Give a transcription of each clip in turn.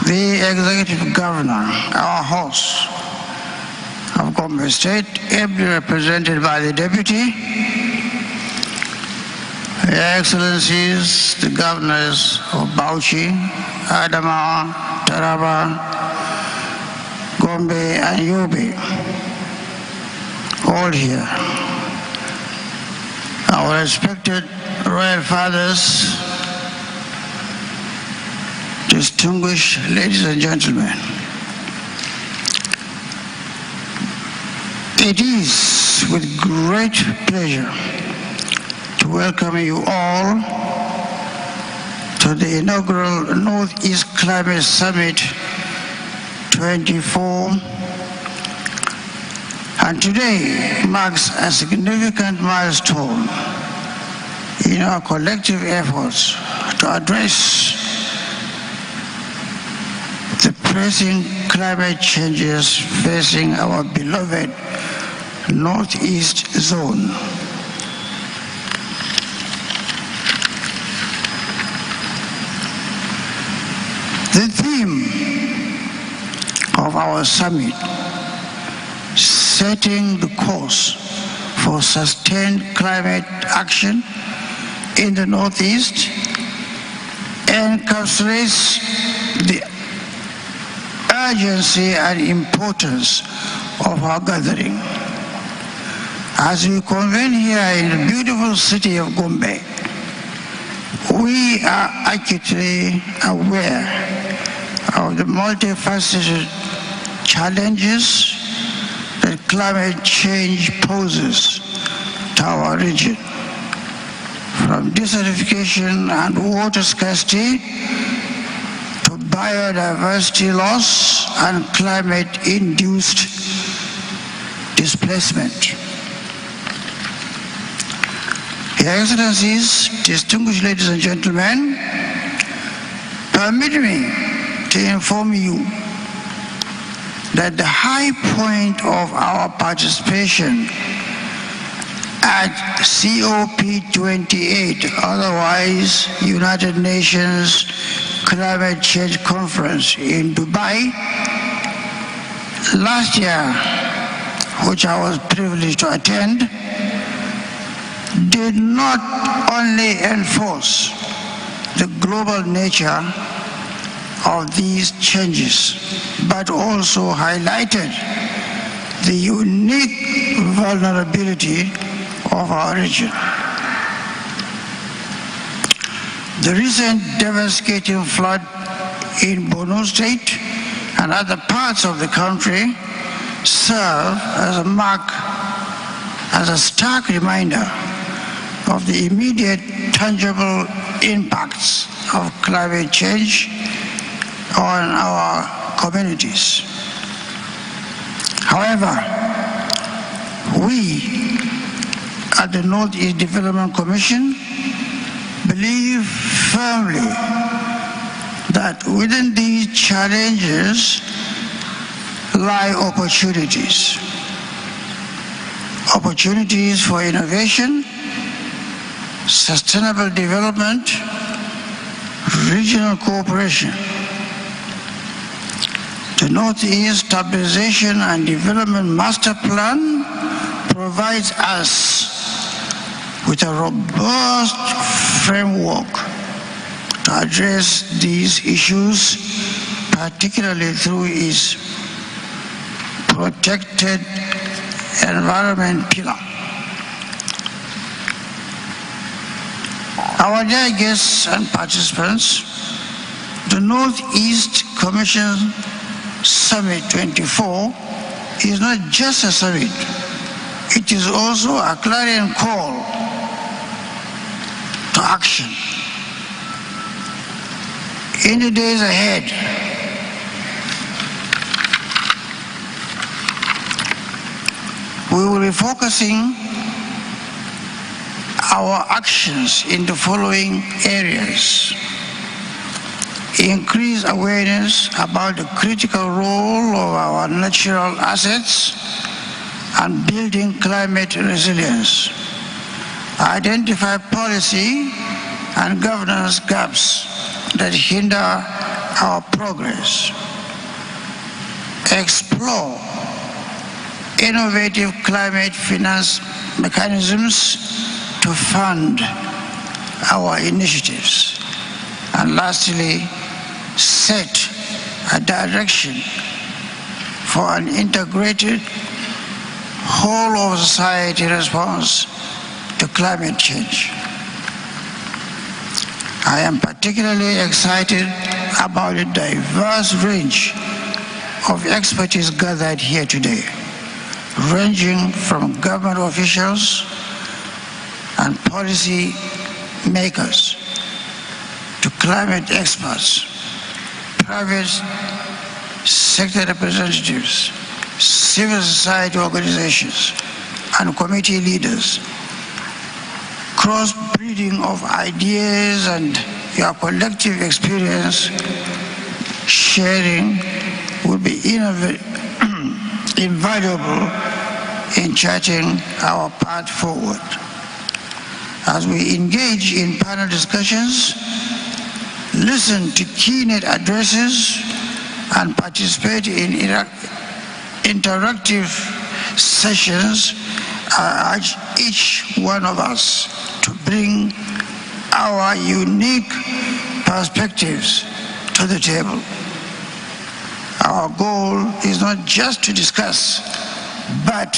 the Executive Governor, our host of Gombe State, ably represented by the Deputy, Your Excellencies, the Governors of Bauchi, Adamawa, Taraba, Gombe and Yobe, all here. Our respected royal fathers, distinguished ladies and gentlemen, it is with great pleasure to welcome you all to the inaugural Northeast Climate Summit 24, and today marks a significant milestone in our collective efforts to address the pressing climate changes facing our beloved Northeast zone. The theme of our summit, setting the course for sustained climate action in the Northeast, encapsulates the urgency and importance of our gathering. As we convene here in the beautiful city of Gombe, we are acutely aware of the multifaceted challenges that climate change poses to our region, from desertification and water scarcity to biodiversity loss and climate-induced displacement. Your Excellencies, distinguished ladies and gentlemen, permit me to inform you that the high point of our participation at COP28, otherwise United Nations Climate Change Conference in Dubai last year, which I was privileged to attend, did not only enforce the global nature of these changes, but also highlighted the unique vulnerability of our region. The recent devastating flood in Borno State and other parts of the country serve as a stark reminder of the immediate tangible impacts of climate change on our communities. However, we at the Northeast Development Commission believe firmly that within these challenges lie opportunities. Opportunities for innovation, sustainable development, regional cooperation. The Northeast Stabilization and Development Master Plan provides us with a robust framework to address these issues, particularly through its protected environment pillar. Our dear guests and participants, the Northeast Commission Summit 24 is not just a summit, it is also a clarion call to action. In the days ahead, we will be focusing our actions in the following areas: increase awareness about the critical role of our natural assets and building climate resilience, identify policy and governance gaps that hinder our progress, explore innovative climate finance mechanisms to fund our initiatives, and lastly, set a direction for an integrated whole of society response to climate change. I am particularly excited about the diverse range of expertise gathered here today, ranging from government officials and policy makers to climate experts, private sector representatives, civil society organizations, and committee leaders. Cross-breeding of ideas and your collective experience sharing will be invaluable in charting our path forward. As we engage in panel discussions, listen to keynote addresses, and participate in interactive sessions, I urge each one of us to bring our unique perspectives to the table. Our goal is not just to discuss, but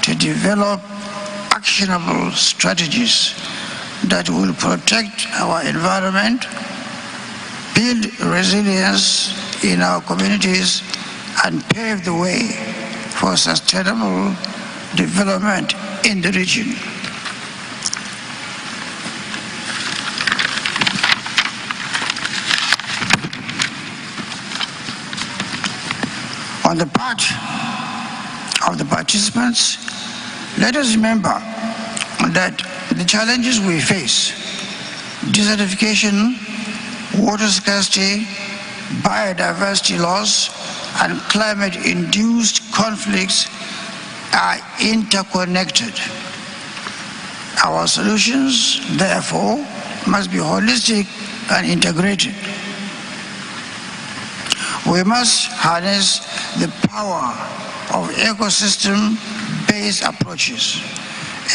to develop actionable strategies that will protect our environment, build resilience in our communities, and pave the way for sustainable development in the region. On the part of the participants, let us remember that the challenges we face, desertification, water scarcity, biodiversity loss, and climate-induced conflicts are interconnected. Our solutions, therefore, must be holistic and integrated. We must harness the power of ecosystem-based approaches,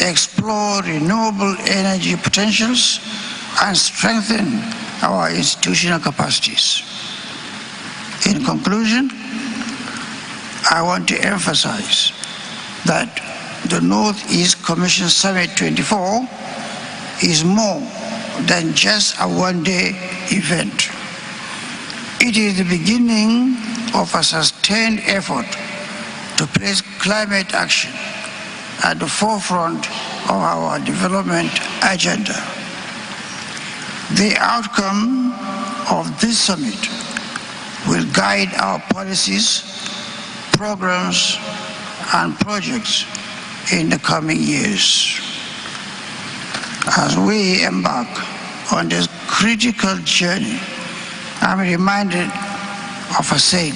explore renewable energy potentials, and strengthen our institutional capacities. In conclusion, I want to emphasize that the Northeast Commission Summit 24 is more than just a one-day event. It is the beginning of a sustained effort to place climate action at the forefront of our development agenda. The outcome of this summit will guide our policies, programs, and projects in the coming years. As we embark on this critical journey, I'm reminded of a saying: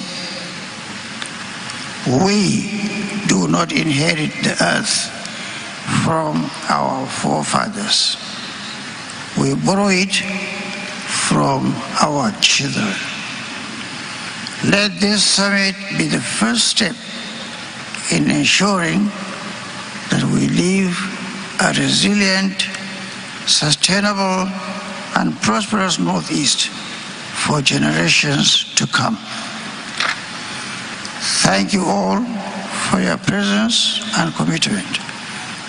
we do not inherit the earth from our forefathers. We borrow it from our children. Let this summit be the first step in ensuring that we leave a resilient, sustainable, and prosperous Northeast for generations to come. Thank you all for your presence and commitment.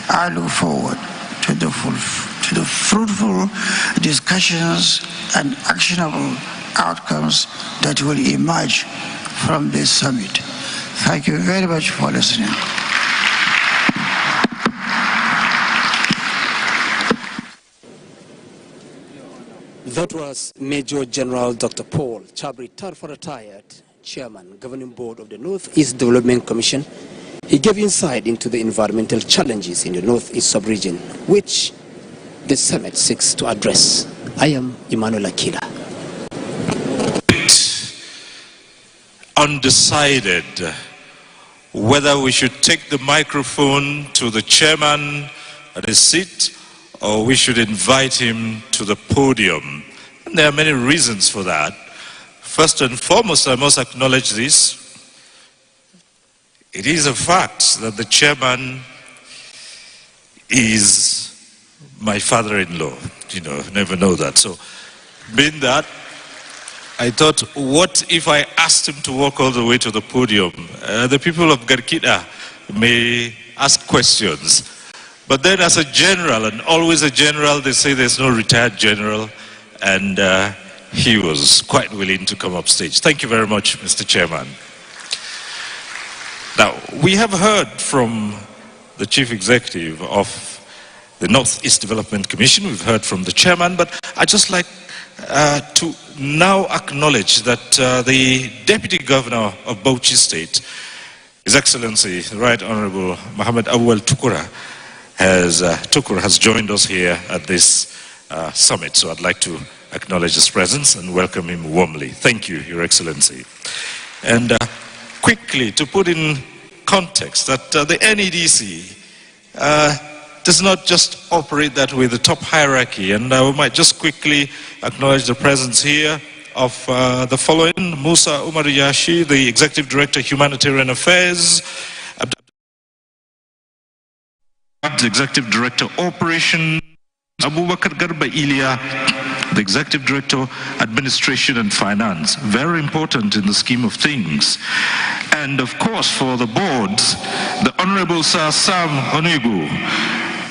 I look forward to the fruitful discussions and actionable outcomes that will emerge from this summit. Thank you very much for listening. That was Major General Dr. Paul Chabri Tarfa, retired Chairman, Governing Board of the Northeast Development Commission. He gave insight into the environmental challenges in the Northeast sub-region, which the summit seeks to address. I am Emmanuel Akila. Undecided whether we should take the microphone to the chairman at his seat or we should invite him to the podium. And there are many reasons for that. First and foremost, I must acknowledge this. It is a fact that the chairman is my father-in-law. You know, never know that. So, being that, I thought, what if I asked him to walk all the way to the podium? The people of Garkida may ask questions. But then as a general, and always a general, they say there's no retired general, and he was quite willing to come up stage. Thank you very much, Mr. Chairman. Now, we have heard from the Chief Executive of the Northeast Development Commission. We've heard from the Chairman, but I'd just like to now acknowledge that the Deputy Governor of Bauchi State, His Excellency, the Right Honorable Mohammed Awal Tukur has joined us here at this summit. So I'd like to acknowledge his presence and welcome him warmly. Thank you, Your Excellency. And quickly, to put in context, that the NEDC does not just operate that way, the top hierarchy. And we might just quickly acknowledge the presence here of the following: Musa Umar Yashi, the Executive Director, Humanitarian Affairs; the Executive Director, Operations; Abubakar Garba Ilya, the Executive Director, Administration and Finance. Very important in the scheme of things. And of course, for the boards, the Honorable Sir Sam Onegu,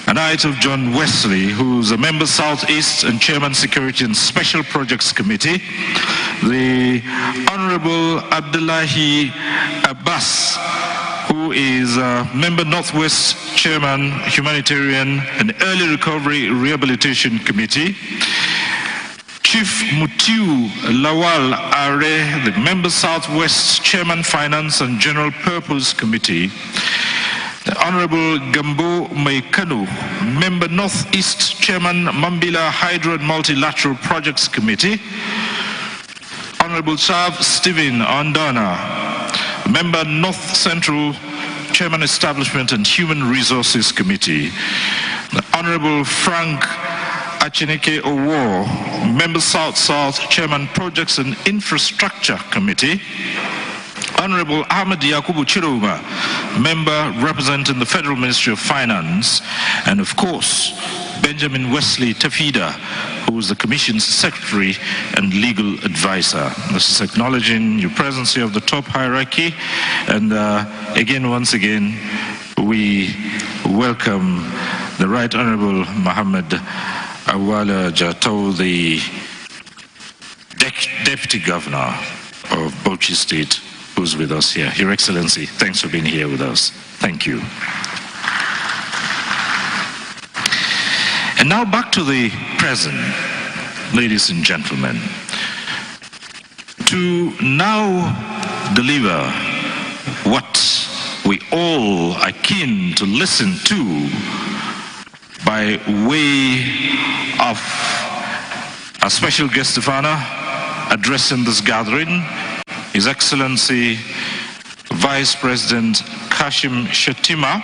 a Knight of John Wesley, who's a member Southeast and Chairman Security and Special Projects Committee; the Honorable Abdullahi Abbas, who is a member Northwest Chairman, Humanitarian and Early Recovery Rehabilitation Committee; Chief Mutiu Lawal Are, the member Southwest Chairman, Finance and General Purpose Committee; the Honorable Gambo Maikanu, member Northeast Chairman, Mambila Hydro and Multilateral Projects Committee; Honorable Sav Stephen Ondana, member North Central Chairman, Establishment and Human Resources Committee; the Honorable Frank Achineke Owo, member South-South Chairman, Projects and Infrastructure Committee; Honorable Ahmed Yakubu Chiruma, member representing the Federal Ministry of Finance; and of course, Benjamin Wesley Tafida, who is the Commission's Secretary and Legal Advisor. This is acknowledging your presence here of the top hierarchy. And again, once again, we welcome the Right Honorable Mohammed Awala Jatou, the Deputy Governor of Bauchi State, who's with us here. Your Excellency, thanks for being here with us. Thank you. And now back to the present, ladies and gentlemen. To now deliver what we all are keen to listen to by way of a special guest of honor addressing this gathering, His Excellency Vice President Kashim Shettima,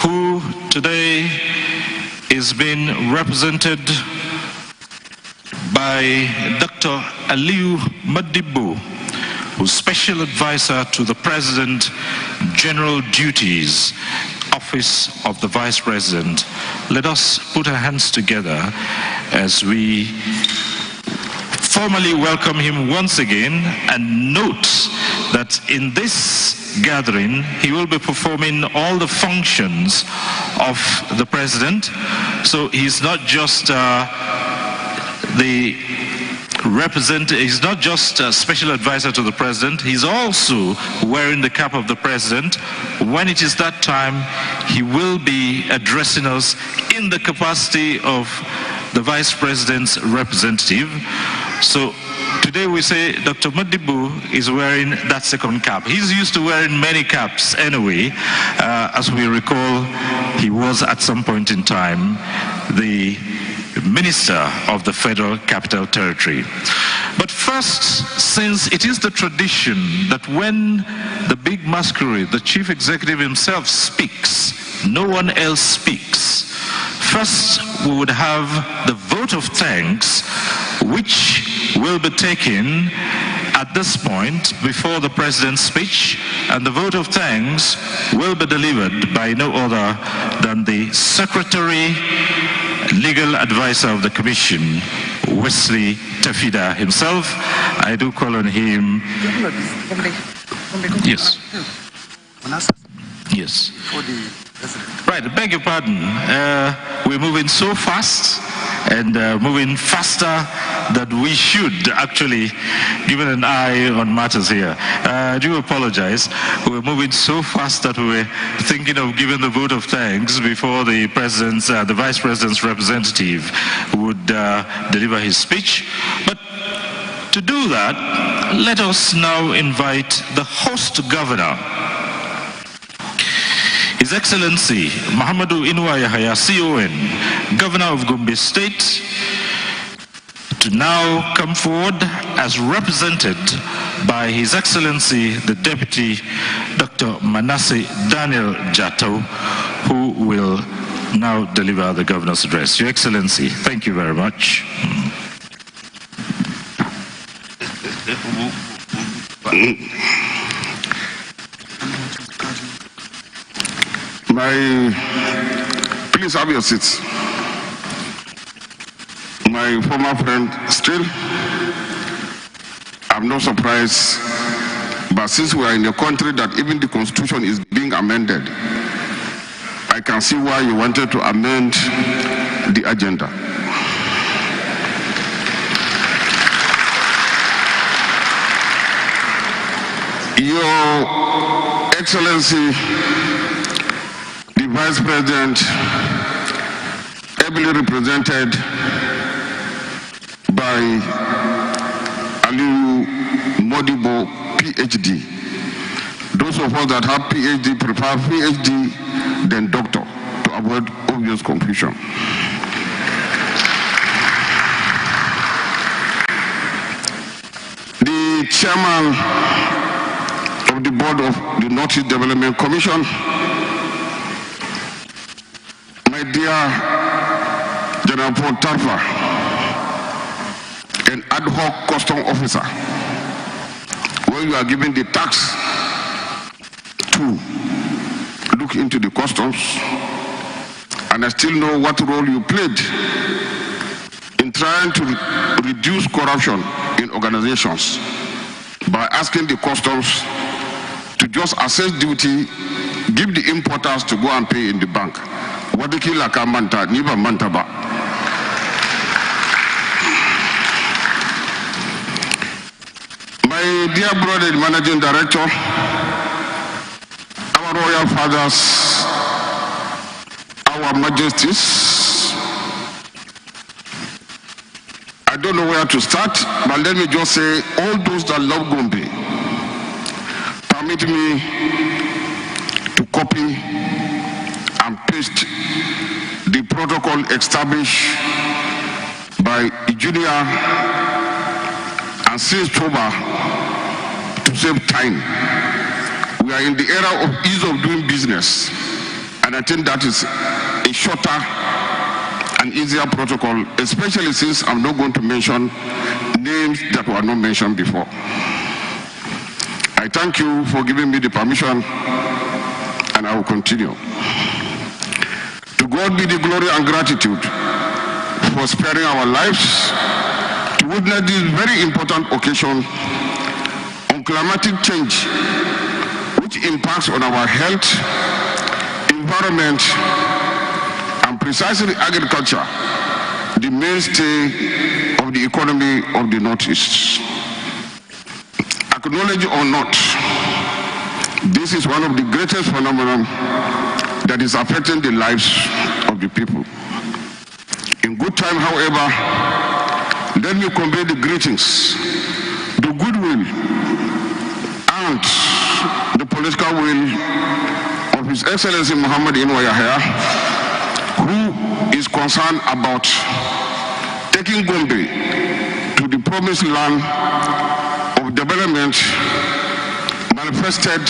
who today is being represented by Dr. Aliu Madibu, who's Special Advisor to the President, General Duties, Office of the Vice President. Let us put our hands together as we formally welcome him once again, and note that in this gathering he will be performing all the functions of the President. So he's not just he's not just a special advisor to the President, he's also wearing the cap of the President. When it is that time, he will be addressing us in the capacity of the Vice President's representative. So today we say Dr. Madibu is wearing that second cap. He's used to wearing many caps anyway. As we recall, he was at some point in time the Minister of the Federal Capital Territory. But first, since it is the tradition that when the big masquerade, the Chief Executive himself speaks, no one else speaks. First, we would have the vote of thanks, which will be taken at this point before the President's speech, and the vote of thanks will be delivered by no other than the Secretary, Legal Advisor of the Commission, Wesley Tafida himself. I do call on him. Yes. Yes. Right, I beg your pardon. We're moving so fast and moving faster that we should actually give an eye on matters here. I do apologize. We're moving so fast that we're thinking of giving the vote of thanks before the President's, the Vice President's representative would deliver his speech. But to do that, let us now invite the host governor, His Excellency Muhammadu Inuwa Yahaya, CON, Governor of Gombe State, to now come forward as represented by His Excellency the Deputy Dr. Manasseh Daniel Jato, who will now deliver the Governor's address. Your Excellency, thank you very much. Please have your seats. My former friend, still, I'm not surprised, but since we are in a country that even the Constitution is being amended, I can see why you wanted to amend the agenda. Your Excellency, the Vice President, ably represented by Aliyu Modibo, PhD. Those of us that have PhD prefer PhD than doctor to avoid obvious confusion. The chairman of the board of the Northeast Development Commission, my dear General Paul Tarfa, an ad hoc custom officer, when you are given the task to look into the customs, and I still know what role you played in trying to reduce corruption in organizations by asking the customs to just assess duty, give the importers to go and pay in the bank. What the killer can manta, niba manta ba. My dear brother, the managing director, our royal fathers, our majesties, I don't know where to start, but let me just say, all those that love Gombe, permit me to copy and paste the protocol established by Junior and since Toba to save time. We are in the era of ease of doing business, and I think that is a shorter and easier protocol, especially since I'm not going to mention names that were not mentioned before. I thank you for giving me the permission, and I will continue. To God be the glory and gratitude for sparing our lives to witness this very important occasion on climatic change, which impacts on our health, environment, and precisely agriculture, the mainstay of the economy of the Northeast. Acknowledge or not, this is one of the greatest phenomena that is affecting the lives of the people. In good time, however, let me convey the greetings, the goodwill, and the political will of His Excellency Muhammad Inuwa Yahaya, who is concerned about taking Gombe to the promised land of development manifested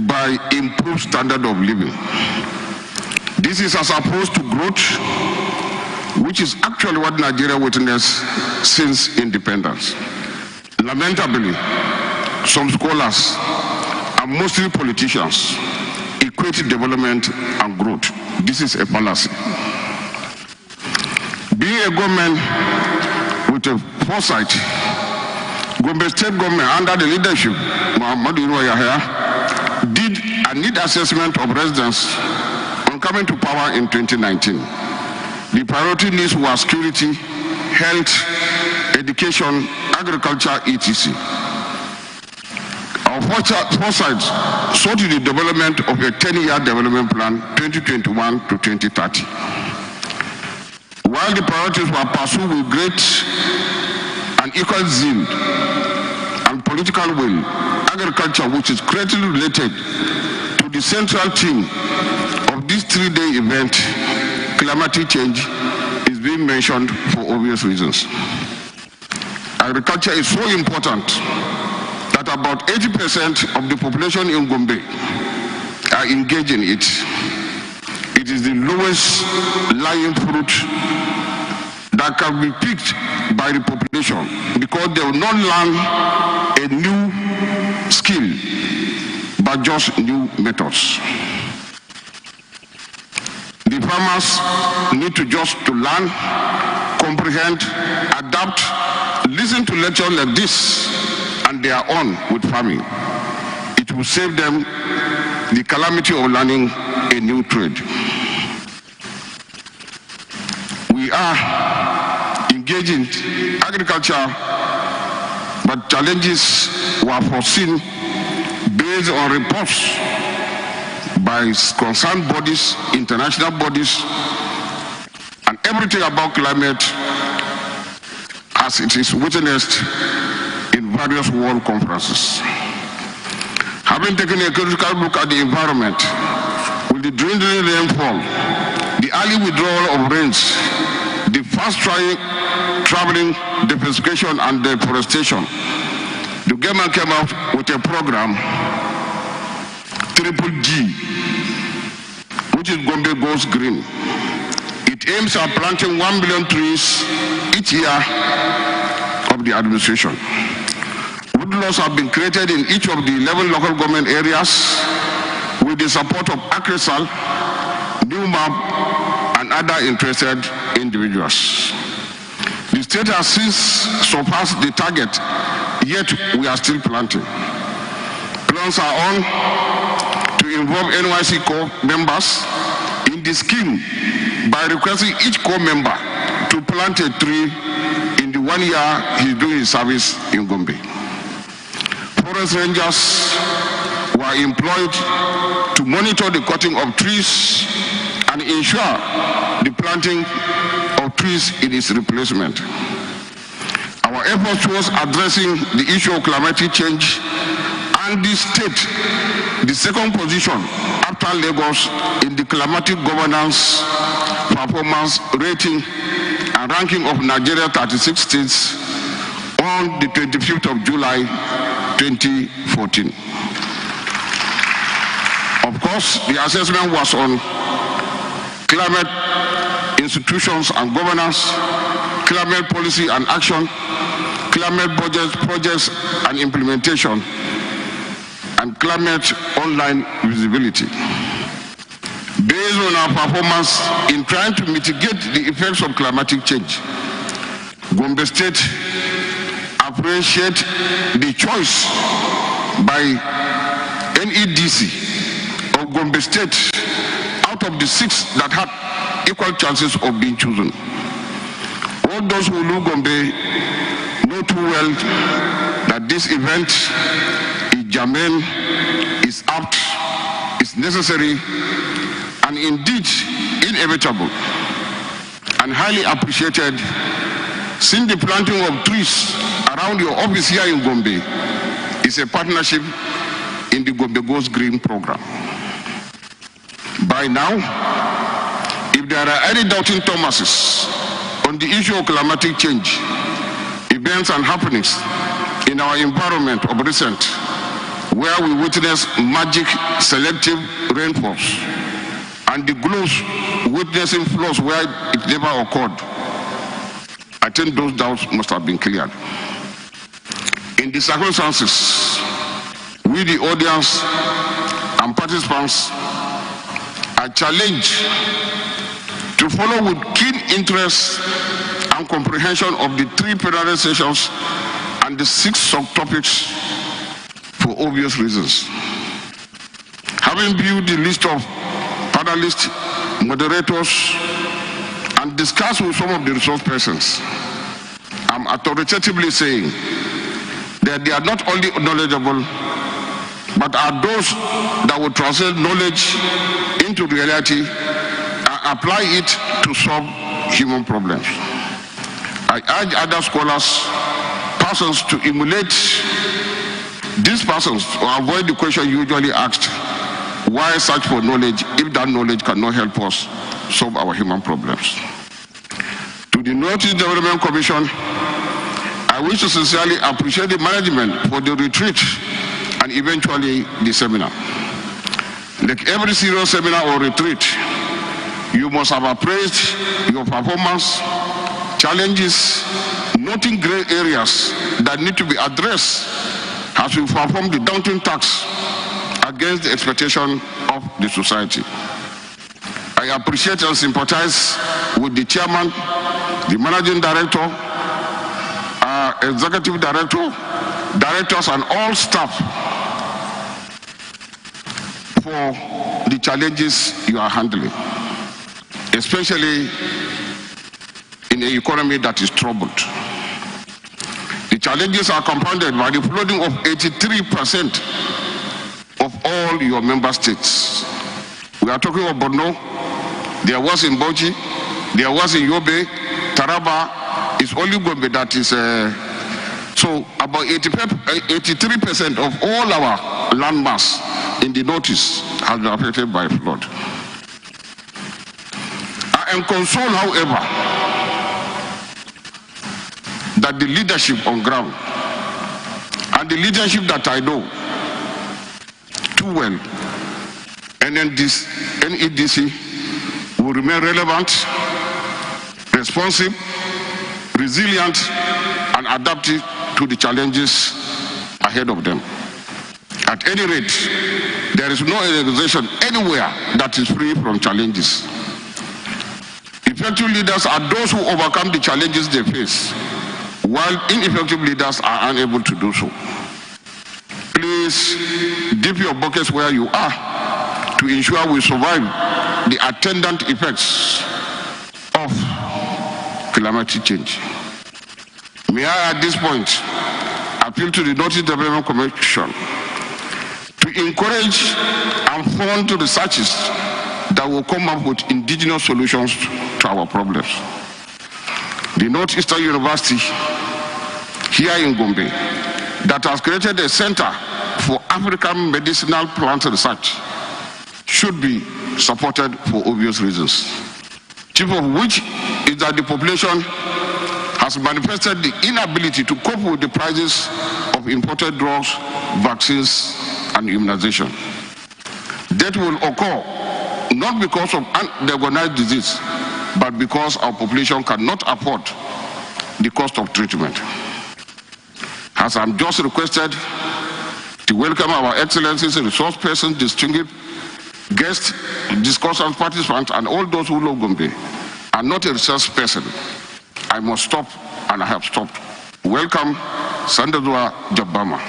by improved standard of living. This is as opposed to growth, which is actually what Nigeria witnessed since independence. Lamentably, some scholars, and mostly politicians, equate development and growth. This is a fallacy. Being a government with a foresight, Gombe State government under the leadership of Muhammadu Yahya did a need assessment of residents on coming to power in 2019. The priority needs were security, health, education, agriculture, etc. Our foresight saw to the development of a 10-year development plan, 2021 to 2030. While the priorities were pursued with great and equal zeal and political will, agriculture, which is greatly related to the central theme of this 3-day event, climatic change, is being mentioned for obvious reasons. Agriculture is so important that about 80% of the population in Gombe are engaged in it. It is the lowest lying fruit that can be picked by the population because they will not learn a new skill, but just new methods. The farmers need to learn, comprehend, adapt, listen to lectures like this, and they are on with farming. It will save them the calamity of learning a new trade. We are engaged in agriculture, but challenges were foreseen based on reports by concerned bodies, international bodies, and everything about climate as it is witnessed in various world conferences. Having taken a critical look at the environment, with the dwindling rainfall, the early withdrawal of rains, the fast-traveling deforestation and deforestation, the government came out with a program, G, which is Gombe Goes Green. It aims at planting 1 billion trees each year of the administration. Woodlots have been created in each of the 11 local government areas with the support of ACRISAL, NewMap, and other interested individuals. The state has since surpassed the target, yet we are still planting. Plans are on to involve NYC Corps members in the scheme by requesting each Corps member to plant a tree in the 1 year he's doing his service in Gombe. Forest rangers were employed to monitor the cutting of trees and ensure the planting of trees in its replacement. Our efforts towards addressing the issue of climatic change and the state, the second position after Lagos in the climatic governance performance rating and ranking of Nigeria 36 states on the 25th of July 2014. Of course, the assessment was on climate institutions and governance, climate policy and action, climate budgets, projects and implementation, and climate online visibility. Based on our performance in trying to mitigate the effects of climatic change, Gombe State appreciates the choice by NEDC of Gombe State out of the 6 that had equal chances of being chosen. All those who know Gombe know too well that this event is germane, is apt, is necessary, and indeed inevitable, and highly appreciated, since the planting of trees around your office here in Gombe is a partnership in the Gombe Goes Green program. By now, if there are any doubting Thomases on the issue of climatic change, events and happenings in our environment of recent, where we witness magic selective rainfalls and the glows witnessing flaws where it never occurred. I think those doubts must have been cleared. In the circumstances, we, the audience and participants, are challenged to follow with keen interest and comprehension of the 3 plenary sessions and the 6 subtopics for obvious reasons. Having viewed the list of panelists, moderators, and discussed with some of the resource persons, I'm authoritatively saying that they are not only knowledgeable, but are those that will translate knowledge into reality and apply it to solve human problems. I urge other scholars, persons to emulate these persons to avoid the question usually asked, why search for knowledge if that knowledge cannot help us solve our human problems? To the Northeast Development Commission, I wish to sincerely appreciate the management for the retreat and eventually the seminar. Like every serious seminar or retreat, you must have appraised your performance, challenges, noting gray areas that need to be addressed as we perform the daunting task against the expectation of the society. I appreciate and sympathize with the chairman, the managing director, executive director, directors, and all staff for the challenges you are handling, especially in an economy that is troubled. The challenges are compounded by the flooding of 83% of all your member states. We are talking about Borno, there was in Bauchi, there was in Yobe, Taraba, it's only Gombe that is, so about 83% of all our landmass in the Northeast has been affected by flood. I am concerned, however, that the leadership on ground and the leadership that I know too well, NEDC will remain relevant, responsive, resilient, and adaptive to the challenges ahead of them. At any rate, there is no organization anywhere that is free from challenges. Effective leaders are those who overcome the challenges they face, while ineffective leaders are unable to do so. Please dip your buckets where you are to ensure we survive the attendant effects of climate change. May I at this point appeal to the Northeast Development Commission to encourage and fund researches that will come up with indigenous solutions to our problems. The Northeastern University here in Gombe that has created a center for African medicinal plant research should be supported for obvious reasons, chief of which is that the population has manifested the inability to cope with the prices of imported drugs, vaccines, and immunization. Death will occur not because of undiagnosed disease, but because our population cannot afford the cost of treatment. As I'm just requested to welcome our excellencies, resource persons, distinguished guests, discussant participants, and all those who love Gombe, I'm not a research person. I must stop, and I have stopped. Welcome, Sandazwa Jabama.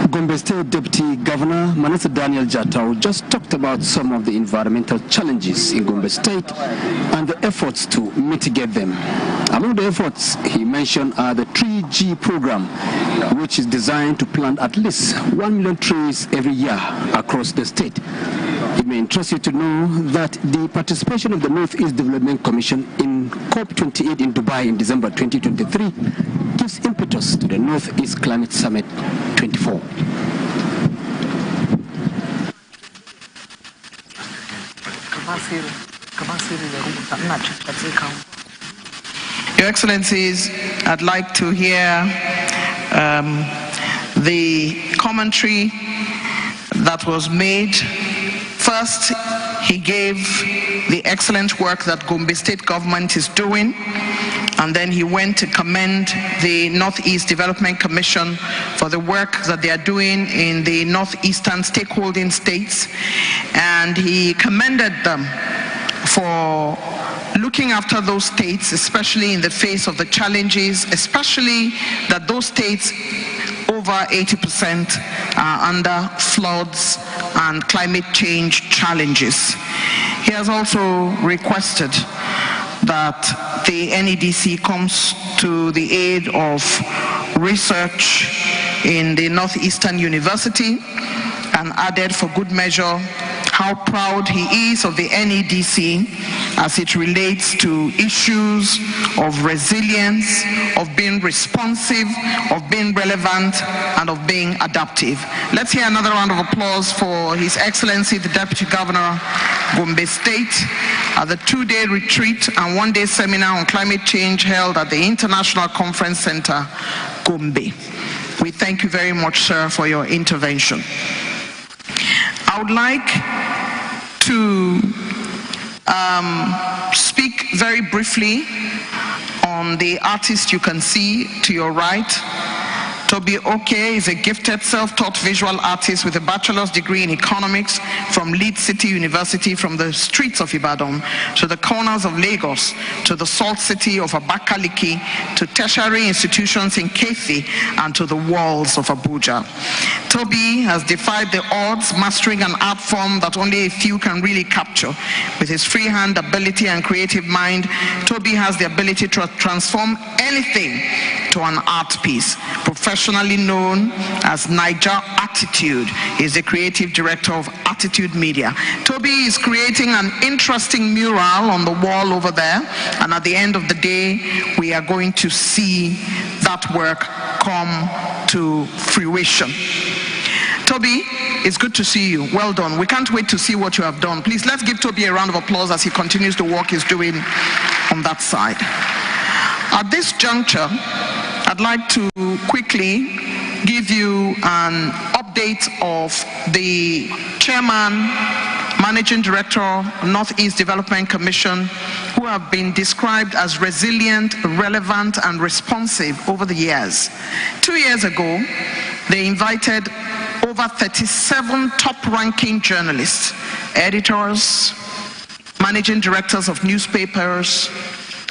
Gombe State Deputy Governor Manasseh Daniel Jatau just talked about some of the environmental challenges in Gombe State and the efforts to mitigate them. Among the efforts he mentioned are the 3G program, which is designed to plant at least 1 million trees every year across the state. It may interest you to know that the participation of the Northeast Development Commission in COP28 in Dubai in December 2023 gives impetus to the Northeast Climate Summit 24. Your Excellencies, I'd like to hear the commentary that was made. First, he gave the excellent work that Gombe State government is doing, and then he went to commend the Northeast Development Commission for the work that they are doing in the northeastern stakeholding states, and he commended them for looking after those states, especially in the face of the challenges, especially that those states, over 80% are under floods and climate change challenges. He has also requested that the NEDC comes to the aid of research in the Northeastern University, and added for good measure how proud he is of the NEDC as it relates to issues of resilience, of being responsive, of being relevant, and of being adaptive. Let's hear another round of applause for His Excellency the Deputy Governor, Gombe State, at the two-day retreat and one-day seminar on climate change held at the International Conference Center, Gombe. We thank you very much, sir, for your intervention. I would like to speak very briefly on the artist you can see to your right. Toby Oke is a gifted self-taught visual artist with a bachelor's degree in economics from Leeds City University, from the streets of Ibadan to the corners of Lagos, to the salt city of Abakaliki, to tertiary institutions in Kefi, and to the walls of Abuja. Toby has defied the odds, mastering an art form that only a few can really capture. With his freehand ability and creative mind, Toby has the ability to transform anything to an art piece. Professionally known as Niger Attitude, he is the creative director of Attitude Media. Toby is creating an interesting mural on the wall over there, and at the end of the day, we are going to see that work come to fruition. Toby, it's good to see you. Well done. We can't wait to see what you have done. Please, let's give Toby a round of applause as he continues the work he's doing on that side. At this juncture, I'd like to quickly give you an update of the chairman, managing director, Northeast Development Commission, who have been described as resilient, relevant, and responsive over the years. 2 years ago, they invited over 37 top-ranking journalists, editors, managing directors of newspapers,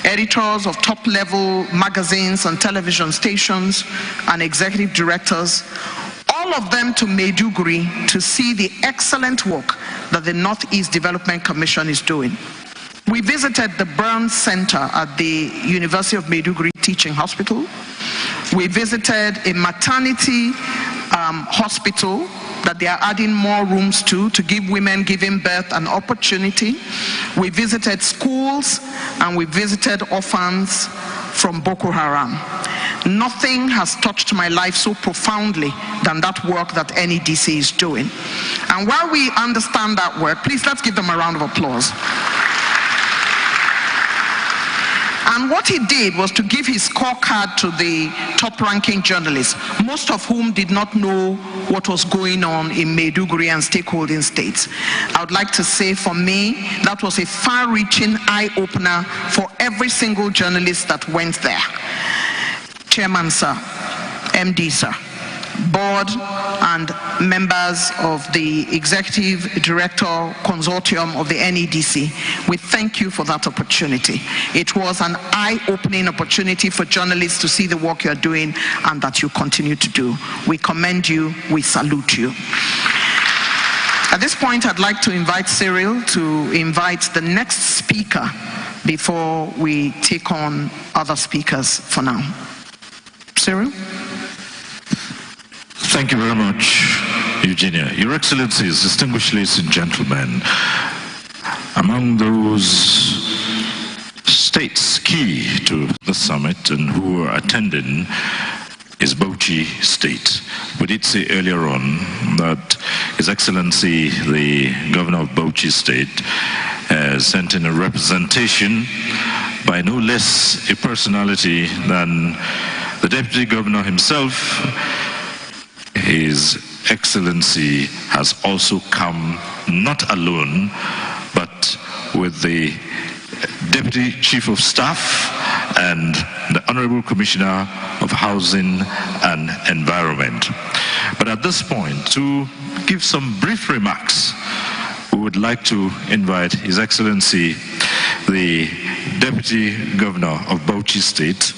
editors of top-level magazines and television stations, and executive directors, all of them to Maiduguri to see the excellent work that the Northeast Development Commission is doing. We visited the Burn Center at the University of Maiduguri Teaching Hospital. We visited a maternity hospital that they are adding more rooms to give women giving birth an opportunity. We visited schools and we visited orphans from Boko Haram. Nothing has touched my life so profoundly than that work that NEDC is doing. And while we understand that work, please let's give them a round of applause. And what he did was to give his scorecard to the top-ranking journalists, most of whom did not know what was going on in Maiduguri and stakeholding states. I would like to say, for me, that was a far-reaching eye-opener for every single journalist that went there. Chairman, sir, MD, sir, board and members of the Executive Director Consortium of the NEDC, we thank you for that opportunity. It was an eye-opening opportunity for journalists to see the work you're doing and that you continue to do. We commend you, we salute you. At this point, I'd like to invite Cyril to invite the next speaker before we take on other speakers for now. Cyril? Thank you very much, Eugenia. Your Excellencies, distinguished ladies and gentlemen, among those states key to the summit and who are attending is Bauchi State. We did say earlier on that His Excellency, the Governor of Bauchi State, sent in a representation by no less a personality than the The Deputy Governor himself, His Excellency, has also come not alone, but with the Deputy Chief of Staff and the Honorable Commissioner of Housing and Environment. But at this point, to give some brief remarks, we would like to invite His Excellency, the Deputy Governor of Bauchi State,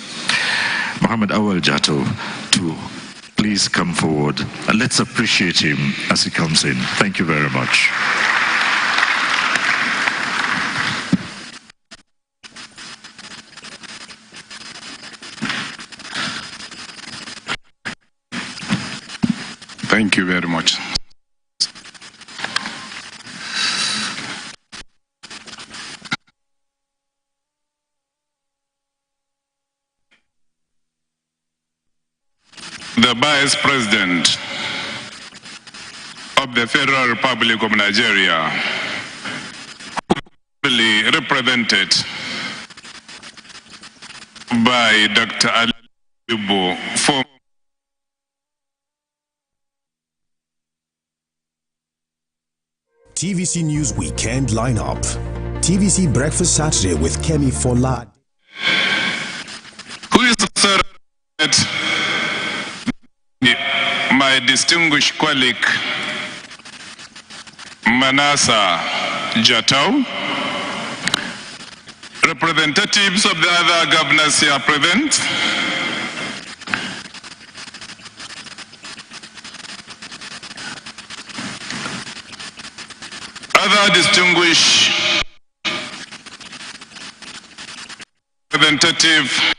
Mohammed Awal Jato, to please come forward and let's appreciate him as he comes in. Thank you very much. Thank you very much. The Vice President of the Federal Republic of Nigeria, represented by Dr. Ali Ibo, former TVC News Weekend Lineup. TVC Breakfast Saturday with Kemi Fola. Who is my distinguished colleague Manasa Jatau, representatives of the other governors here present, other distinguished representative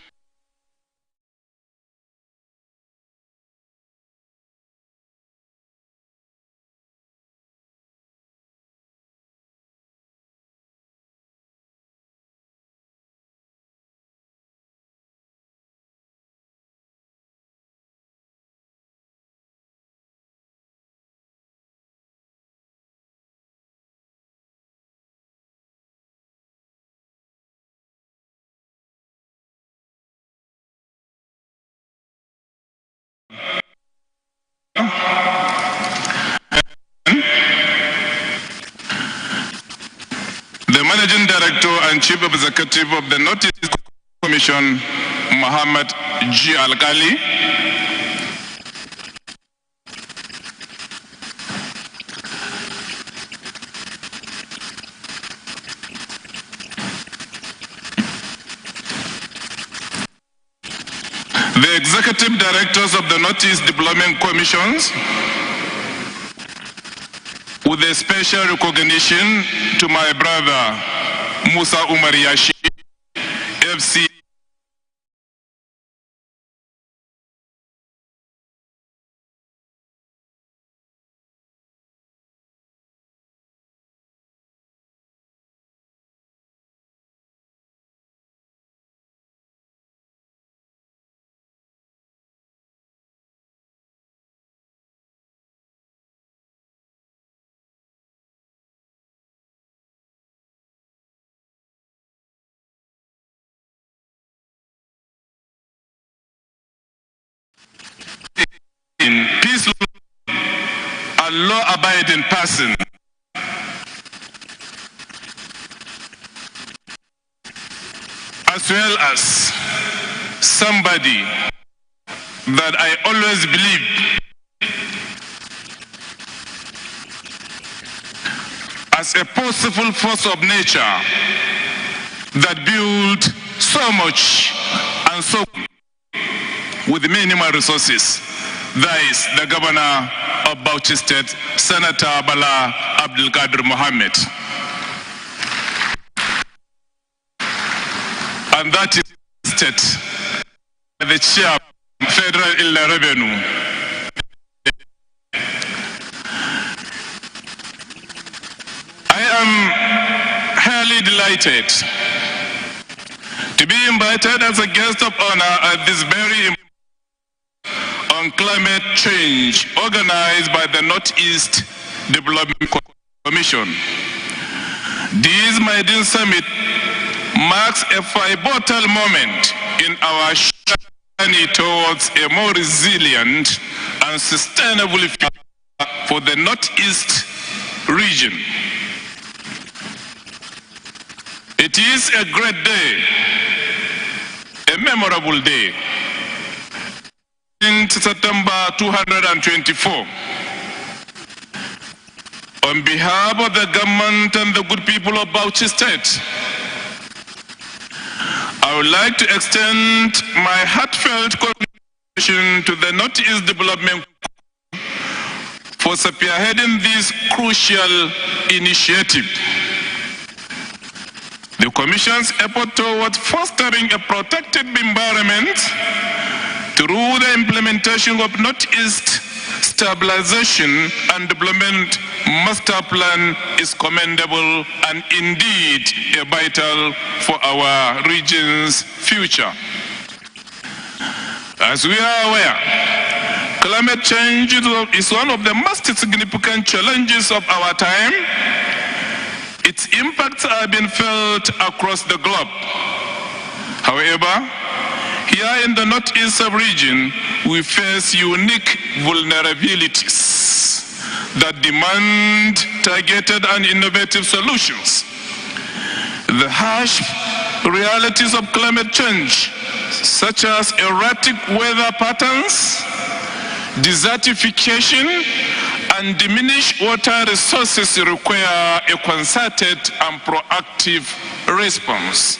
the Managing Director and Chief Executive of the Northeast Commission, Muhammad G. Al-Ghali, the Executive Directors of the Northeast Development Commissions, with a special recognition to my brother Musa Umar Yashi, FC. Peace and law-abiding person, as well as somebody that I always believe as a possible force of nature that built so much and so with minimal resources. That is the Governor of Bauchi State, Senator Bala Abdul Qadir Mohammed. And that is state, the Chair of Federal Inland Revenue. I am highly delighted to be invited as a guest of honor at this very important on climate change organized by the Northeast Development Commission. This maiden summit marks a pivotal moment in our journey towards a more resilient and sustainable future for the Northeast region. It is a great day, a memorable day. In September 224, on behalf of the government and the good people of Bauchi State, I would like to extend my heartfelt congratulations to the Northeast Development for spearheading this crucial initiative. The Commission's effort towards fostering a protected environment through the implementation of Northeast Stabilization and Development Master Plan is commendable and indeed vital for our region's future. As we are aware, climate change is one of the most significant challenges of our time. Its impacts have been felt across the globe. However, here in the Northeast region, we face unique vulnerabilities that demand targeted and innovative solutions. The harsh realities of climate change, such as erratic weather patterns, desertification, and diminished water resources, require a concerted and proactive response.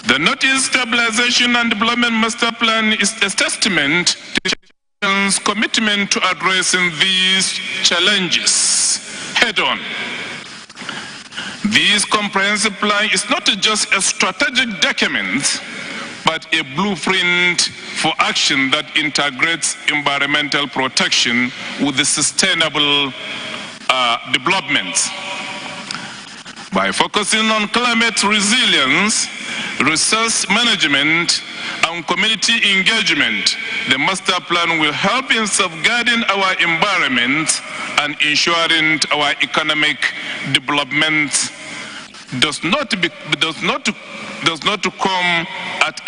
The Northeast Stabilization and Development Master Plan is a testament to the nation's commitment to addressing these challenges head-on. This comprehensive plan is not just a strategic document, but a blueprint for action that integrates environmental protection with the sustainable development. By focusing on climate resilience, resource management, and community engagement, the master plan will help in safeguarding our environment and ensuring our economic development does not come at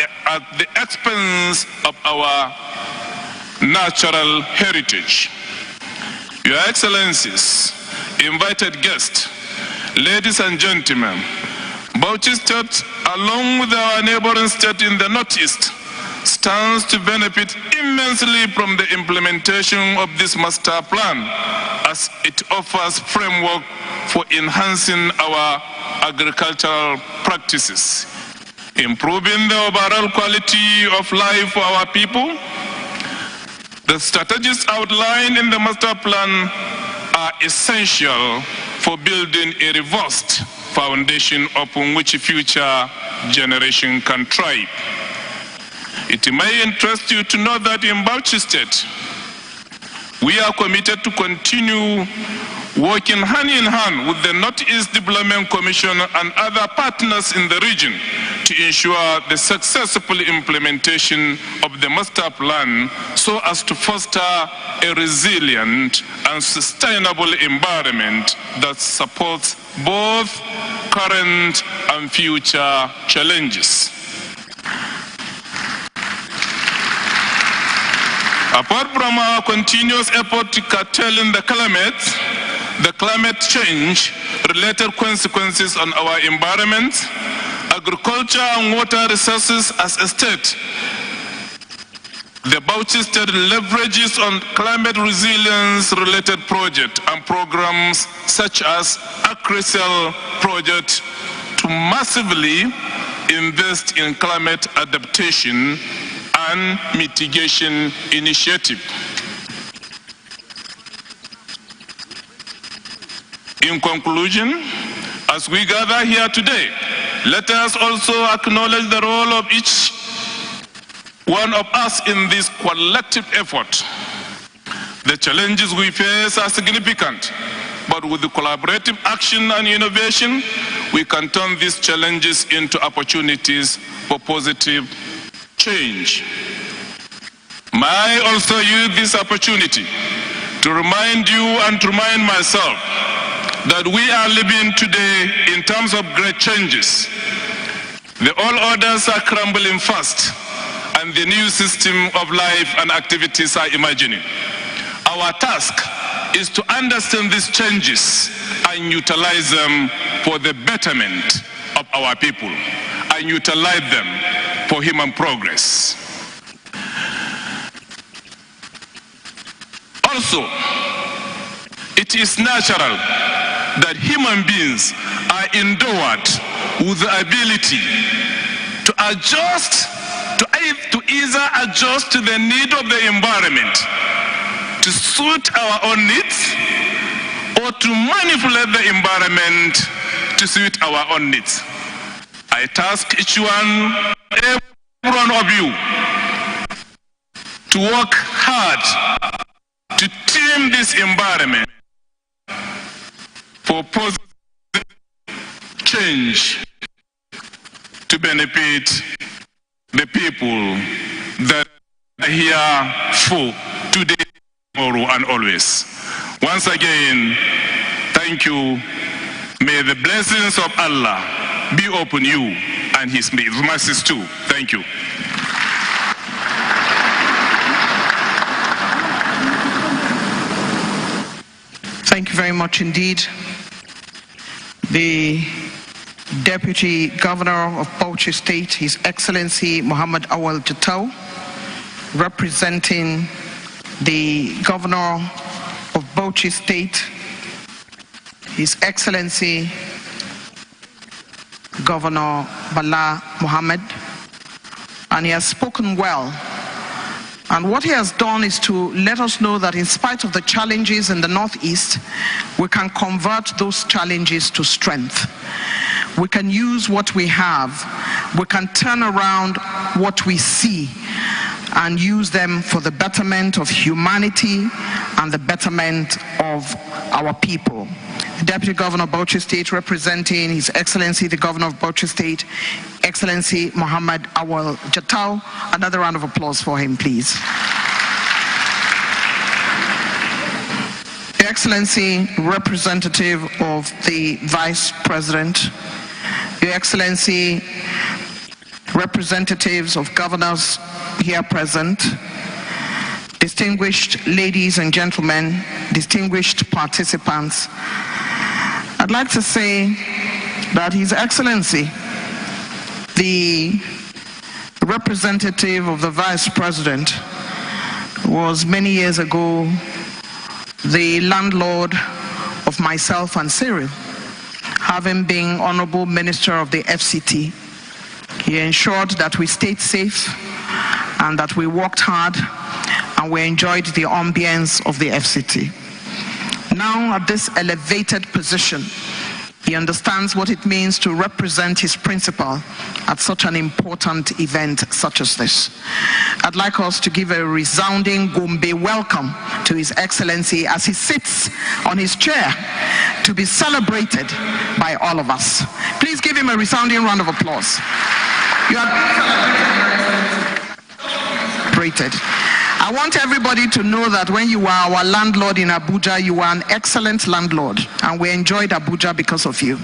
the expense of our natural heritage. Your Excellencies, invited guests, ladies and gentlemen, Bauchi State, along with our neighboring state in the Northeast, stands to benefit immensely from the implementation of this master plan, as it offers framework for enhancing our agricultural practices, improving the overall quality of life for our people. The strategies outlined in the master plan are essential for building a robust foundation upon which future generation can thrive. It may interest you to know that in Bauchi State, we are committed to continue working hand in hand with the Northeast Development Commission and other partners in the region to ensure the successful implementation of the master plan so as to foster a resilient and sustainable environment that supports both current and future challenges. Apart from our continuous effort to curtailing the climate change-related consequences on our environment, agriculture and water resources as a state, the Bauchi State leverages on climate resilience-related projects and programs such as AgriCell project to massively invest in climate adaptation and mitigation initiative. In conclusion, as we gather here today, let us also acknowledge the role of each one of us in this collective effort. The challenges we face are significant, but with the collaborative action and innovation, we can turn these challenges into opportunities for positive change. May I also use this opportunity to remind you and to remind myself that we are living today in terms of great changes. The all orders are crumbling fast, and the new system of life and activities are emerging. Our task is to understand these changes and utilize them for the betterment of our people and utilize them for human progress. Also, it is natural that human beings are endowed with the ability to adjust, to either adjust to the need of the environment to suit our own needs, or to manipulate the environment to suit our own needs. I task each one, every one of you, to work hard to tame this environment for positive change to benefit the people that are here for today, tomorrow, and always. Once again, thank you. May the blessings of Allah be upon you and His mercies too. Thank you. Thank you very much indeed. The Deputy Governor of Bauchi State, His Excellency Muhammad Awal Jatau, representing the Governor of Bauchi State, His Excellency Governor Bala Muhammad, and he has spoken well. And what he has done is to let us know that in spite of the challenges in the Northeast, we can convert those challenges to strength. We can use what we have. We can turn around what we see and use them for the betterment of humanity and the betterment of our people. The Deputy Governor of Bauchi State, representing His Excellency the Governor of Bauchi State, Excellency Muhammad Awal Jatau. Another round of applause for him, please. Your Excellency, representative of the Vice President, Your Excellency, representatives of governors here present, distinguished ladies and gentlemen, distinguished participants, I'd like to say that His Excellency, the representative of the Vice President, was many years ago the landlord of myself and Cyril, having been Honorable Minister of the FCT. He ensured that we stayed safe and that we worked hard and we enjoyed the ambience of the FCT. Now at this elevated position, he understands what it means to represent his principal at such an important event such as this. I'd like us to give a resounding Gombe welcome to His Excellency as he sits on his chair to be celebrated by all of us. Please give him a resounding round of applause. You are celebrated. I want everybody to know that when you were our landlord in Abuja, you were an excellent landlord, and we enjoyed Abuja because of you.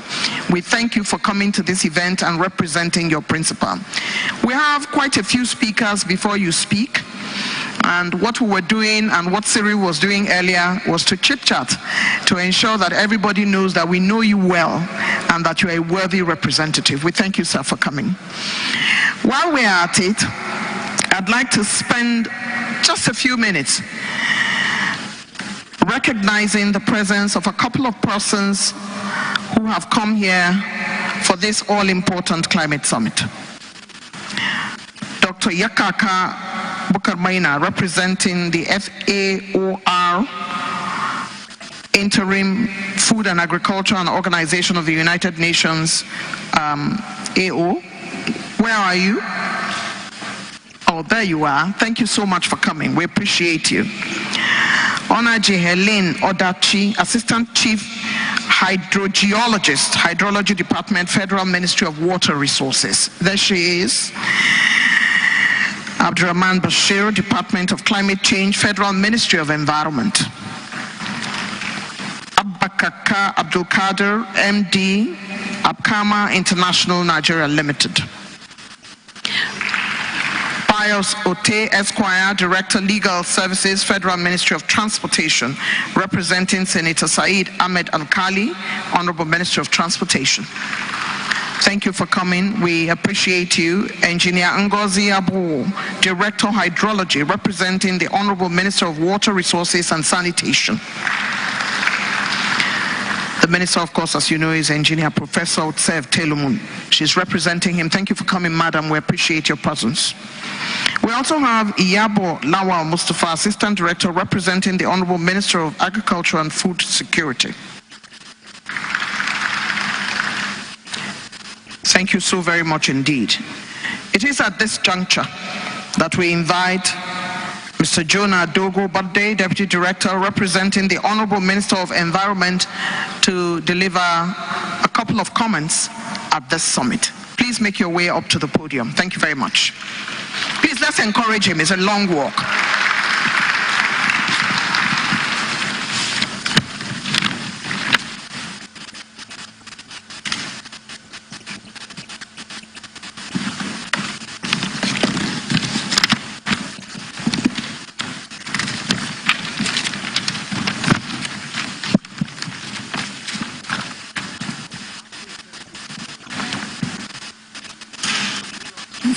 We thank you for coming to this event and representing your principal. We have quite a few speakers before you speak, and what we were doing and what Cyril was doing earlier was to chit-chat to ensure that everybody knows that we know you well and that you're a worthy representative. We thank you, sir, for coming. While we're at it, I'd like to spend just a few minutes recognizing the presence of a couple of persons who have come here for this all-important climate summit. Dr. Yakaka Bukarmaina, representing the FAOR, Interim Food and Agriculture and Organization of the United Nations, AO. Where are you? Oh, there you are. Thank you so much for coming. We appreciate you. Onaji Helene Odachi, Assistant Chief Hydrogeologist, Hydrology Department, Federal Ministry of Water Resources. There she is. Abdurrahman Bashir, Department of Climate Change, Federal Ministry of Environment. Abakaka Abdul Kader, MD, Abkama International Nigeria Limited. Pius Ote Esquire, Director Legal Services, Federal Ministry of Transportation, representing Senator Said Ahmed Al-Khali, Honorable Minister of Transportation. Thank you for coming. We appreciate you. Engineer Ngozi Abu, Director Hydrology, representing the Honorable Minister of Water Resources and Sanitation. The Minister, of course, as you know, is Engineer Professor Otsev Telumun. She's representing him. Thank you for coming, Madam. We appreciate your presence. We also have Iyabo Lawal Mustafa, Assistant Director, representing the Honorable Minister of Agriculture and Food Security. Thank you so very much indeed. It is at this juncture that we invite Mr. Jonah Dogo Bade, Deputy Director, representing the Honorable Minister of Environment, to deliver a couple of comments at this summit. Please make your way up to the podium. Thank you very much. Please, let's encourage him. It's a long walk.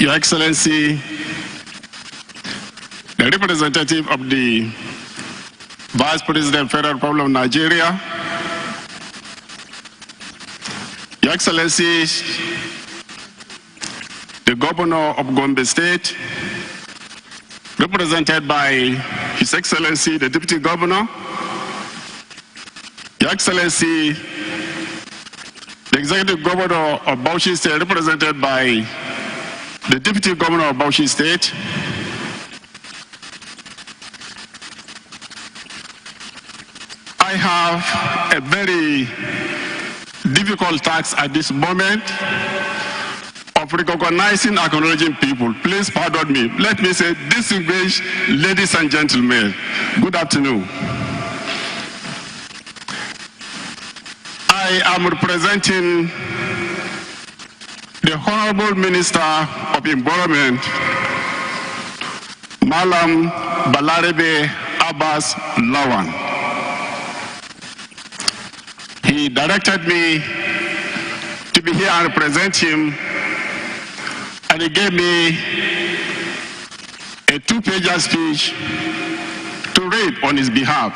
Your Excellency, the representative of the Vice President, Federal Republic of Nigeria, Your Excellency, the Governor of Gombe State, represented by His Excellency, the Deputy Governor, Your Excellency, the Executive Governor of Bauchi State, represented by the Deputy Governor of Bauchi State, I have a very difficult task at this moment of recognizing, acknowledging people. Please pardon me. Let me say, distinguished ladies and gentlemen, good afternoon. I am representing the Honorable Minister of Environment, Malam Balarabe Abbas Lawan. He directed me to be here and represent him, and he gave me a 2-page speech to read on his behalf.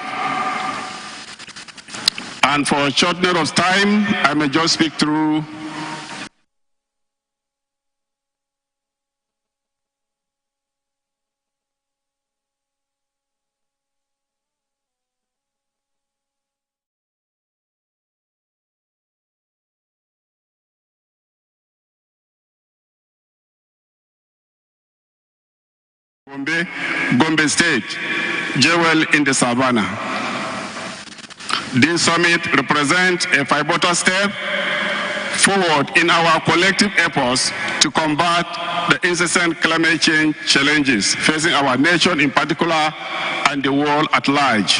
And for a short period of time, I may just speak through Gombe State, Jewel in the Savannah. This summit represents a pivotal step forward in our collective efforts to combat the incessant climate change challenges facing our nation in particular and the world at large.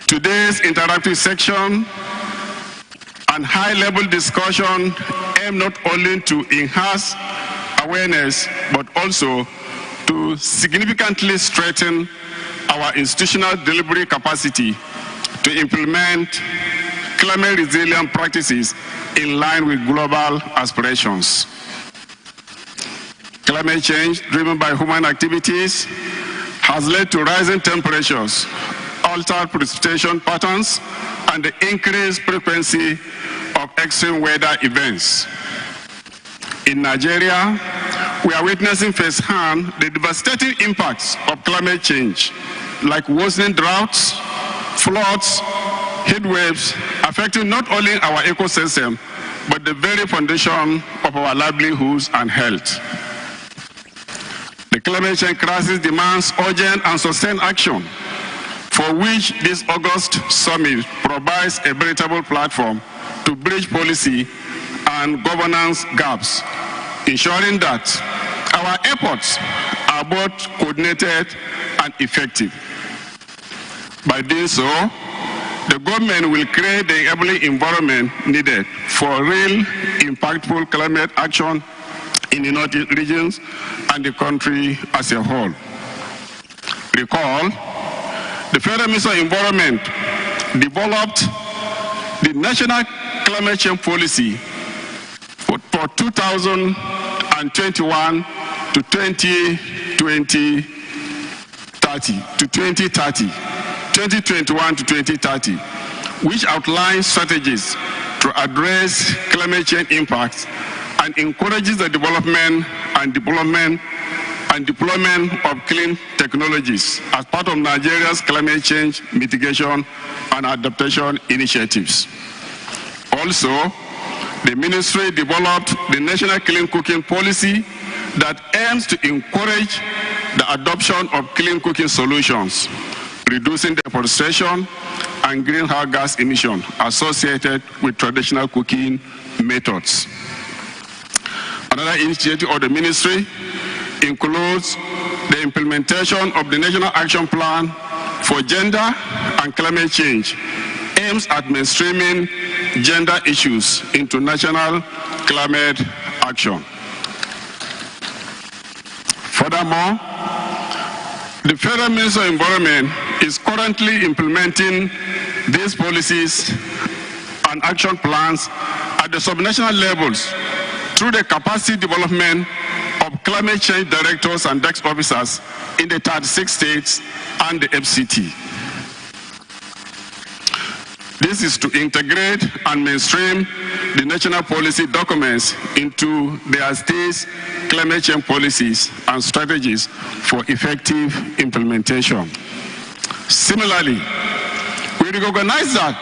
Today's interactive section and high-level discussion aim not only to enhance awareness, but also to significantly strengthen our institutional delivery capacity to implement climate resilient practices in line with global aspirations. Climate change driven by human activities has led to rising temperatures, altered precipitation patterns, and the increased frequency of extreme weather events. In Nigeria, we are witnessing firsthand the devastating impacts of climate change, like worsening droughts, floods, heat waves, affecting not only our ecosystem, but the very foundation of our livelihoods and health. The climate change crisis demands urgent and sustained action, for which this August summit provides a veritable platform to bridge policy and governance gaps, ensuring that our efforts are both coordinated and effective. By doing so, the government will create the enabling environment needed for real, impactful climate action in the north regions and the country as a whole. Recall, the Federal Ministry of Environment developed the National Climate Change Policy for 2021 to 2030, which outlines strategies to address climate change impacts and encourages the development and deployment of clean technologies as part of Nigeria's climate change mitigation and adaptation initiatives. Also, the ministry developed the National Clean Cooking Policy that aims to encourage the adoption of clean cooking solutions, reducing deforestation and greenhouse gas emissions associated with traditional cooking methods. Another initiative of the ministry includes the implementation of the National Action Plan for Gender and Climate Change, aims at mainstreaming gender issues into national climate action. Furthermore, the Federal Ministry of Environment is currently implementing these policies and action plans at the subnational levels through the capacity development of climate change directors and desk officers in the 36 states and the FCT. This is to integrate and mainstream the national policy documents into their state's climate change policies and strategies for effective implementation. Similarly, we recognize that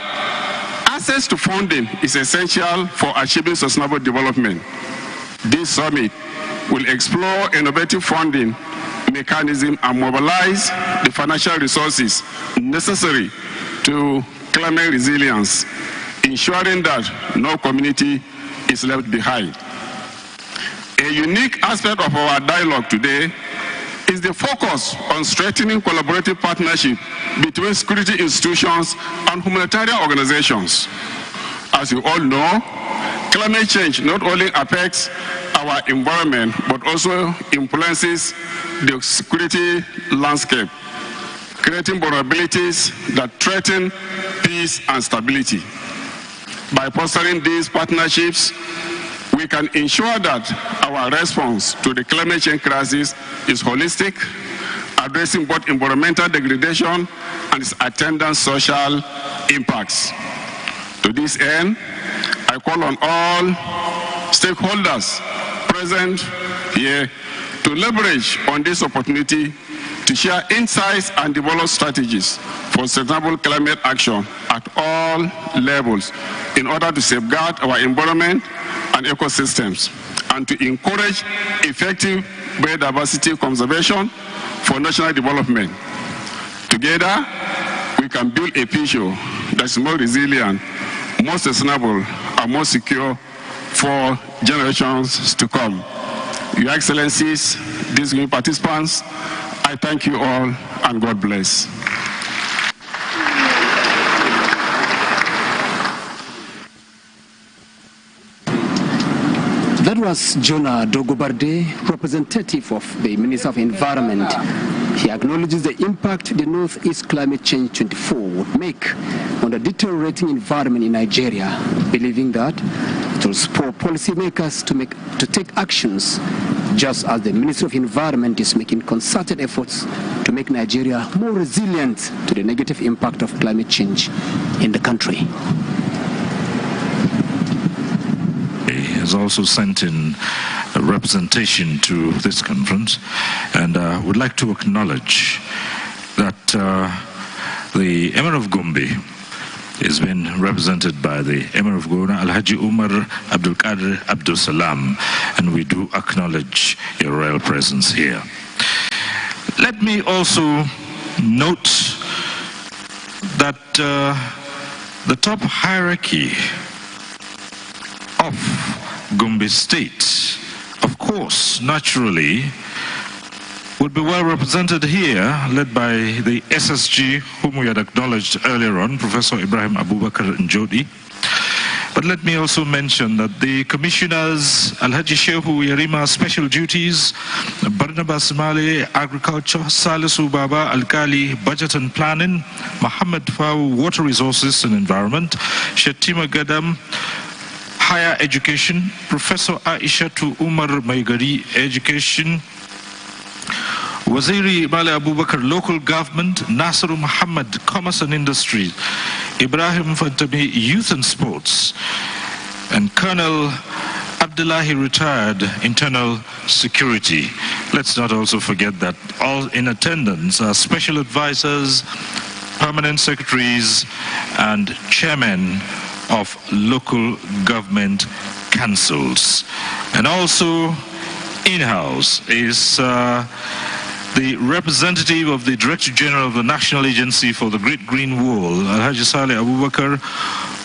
access to funding is essential for achieving sustainable development. This summit will explore innovative funding mechanisms and mobilize the financial resources necessary to climate resilience, ensuring that no community is left behind. A unique aspect of our dialogue today is the focus on strengthening collaborative partnership between security institutions and humanitarian organizations. As you all know, climate change not only affects our environment, but also influences the security landscape, creating vulnerabilities that threaten peace and stability. By fostering these partnerships, we can ensure that our response to the climate change crisis is holistic, addressing both environmental degradation and its attendant social impacts. To this end, I call on all stakeholders present here to leverage on this opportunity to share insights and develop strategies for sustainable climate action at all levels in order to safeguard our environment and ecosystems and to encourage effective biodiversity conservation for national development. Together, we can build a future that's more resilient, more sustainable, and more secure for generations to come. Your Excellencies, distinguished participants, I thank you all and God bless. That was Jonah Dogobarde, representative of the Minister of Environment. He acknowledges the impact the Northeast Climate Change 24 would make on the deteriorating environment in Nigeria, believing that it will spur policymakers to take actions, just as the Ministry of Environment is making concerted efforts to make Nigeria more resilient to the negative impact of climate change in the country. Has also sent in a representation to this conference, and would like to acknowledge that the Emir of Gombe is being represented by the Emir of Gombe, Alhaji Umar Abdul Qadir Abdul Salam, and we do acknowledge your royal presence here. Let me also note that the top hierarchy of Gombe State, of course, naturally, would be well represented here, led by the SSG, whom we had acknowledged earlier on, Professor Ibrahim Abubakar Njodi, But let me also mention that the commissioners, Alhaji Shehu Yarima, Special Duties, Barnabas Male, Agriculture, Salisu Baba, Alkali, Budget and Planning, Muhammad Fawu, Water Resources and Environment, Shetima Gadam, Higher Education, Professor Aishatu Umar Maigari, Education, Waziri Male Abubakar, Local Government, Nasiru Muhammad, Commerce and Industry, Ibrahim Fantami, Youth and Sports, and Colonel Abdullahi, retired, Internal Security. Let's not also forget that all in attendance are special advisors, permanent secretaries, and chairmen of local government councils. And also in-house is the representative of the Director General of the National Agency for the Great Green Wall, Alhaji Saleh Abubakar,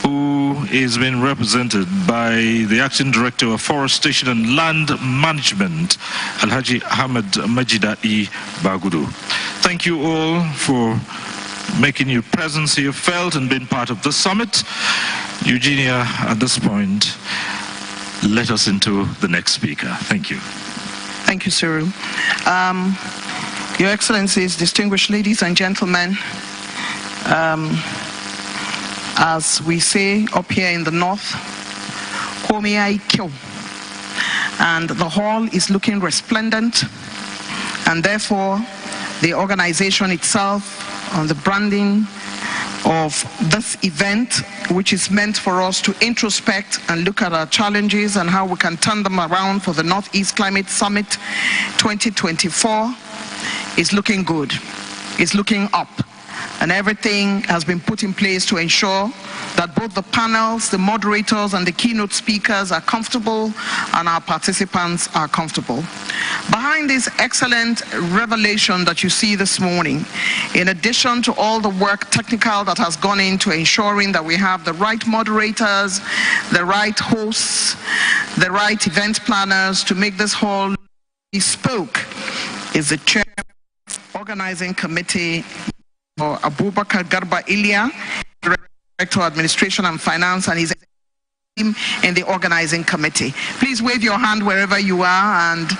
who is being represented by the Acting Director of Forestation and Land Management, Alhaji Ahmed Majidai Bagudu. Thank you all for making your presence here felt and being part of the summit. Eugenia, at this point, let us into the next speaker. Thank you. Thank you, Cyril. Your Excellencies, distinguished ladies and gentlemen, as we say up here in the north, Komiai Kyo, and the hall is looking resplendent, and therefore the organization itself, on the branding of this event, which is meant for us to introspect and look at our challenges and how we can turn them around for the Northeast Climate Summit 2024, is looking good, is looking up, and everything has been put in place to ensure that both the panels, the moderators, and the keynote speakers are comfortable and our participants are comfortable. Behind this excellent revelation that you see this morning, in addition to all the work technical that has gone into ensuring that we have the right moderators, the right hosts, the right event planners to make this hall bespoke, is the chair organizing committee for Abubakar Garba Ilya, Director of Administration and Finance, and his team in the organizing committee. Please wave your hand wherever you are, and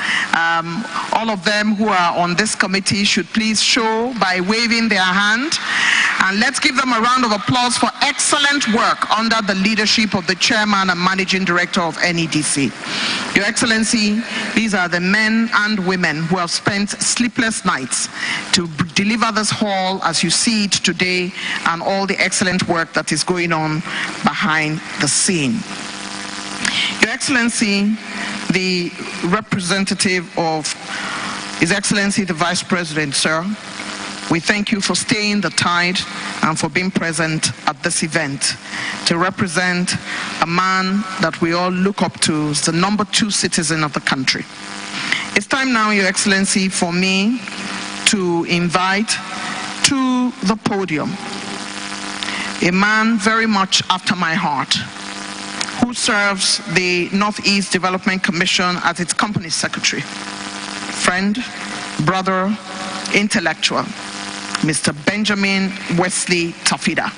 all of them who are on this committee should please show by waving their hand. And let's give them a round of applause for excellent work under the leadership of the Chairman and Managing Director of NEDC. Your Excellency, these are the men and women who have spent sleepless nights to deliver this hall as you see it today, and all the excellent work that is going on behind the scene. Your Excellency, the representative of His Excellency the Vice President, sir, we thank you for staying the tide and for being present at this event to represent a man that we all look up to as the #2 citizen of the country. It's time now, Your Excellency, for me to invite to the podium a man very much after my heart, who serves the Northeast Development Commission as its company secretary, friend, brother, intellectual, Mr. Benjamin Wesley Tafida,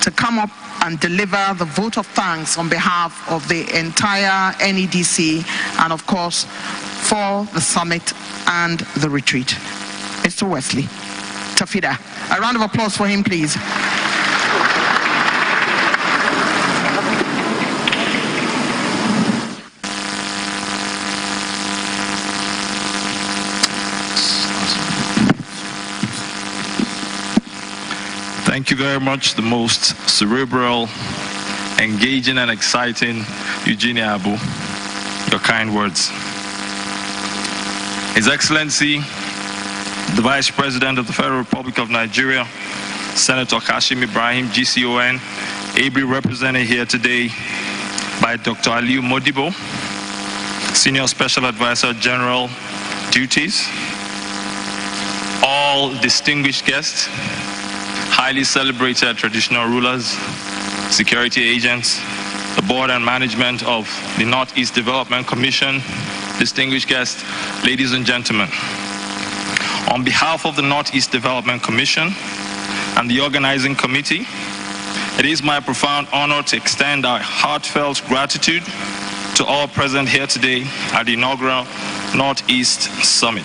to come up and deliver the vote of thanks on behalf of the entire NEDC and, of course, for the summit and the retreat. Mr. Wesley Tafida, a round of applause for him, please. Thank you very much, the most cerebral, engaging and exciting Eugenia Abu. Your kind words. His Excellency, the Vice President of the Federal Republic of Nigeria, Senator Kashim Ibrahim, GCON, ably represented here today by Dr. Aliu Modibo, Senior Special Advisor General Duties, all distinguished guests, highly celebrated traditional rulers, security agents, the board and management of the Northeast Development Commission, distinguished guests, ladies and gentlemen. On behalf of the Northeast Development Commission and the organizing committee, It is my profound honor to extend our heartfelt gratitude to all present here today at the inaugural Northeast Summit.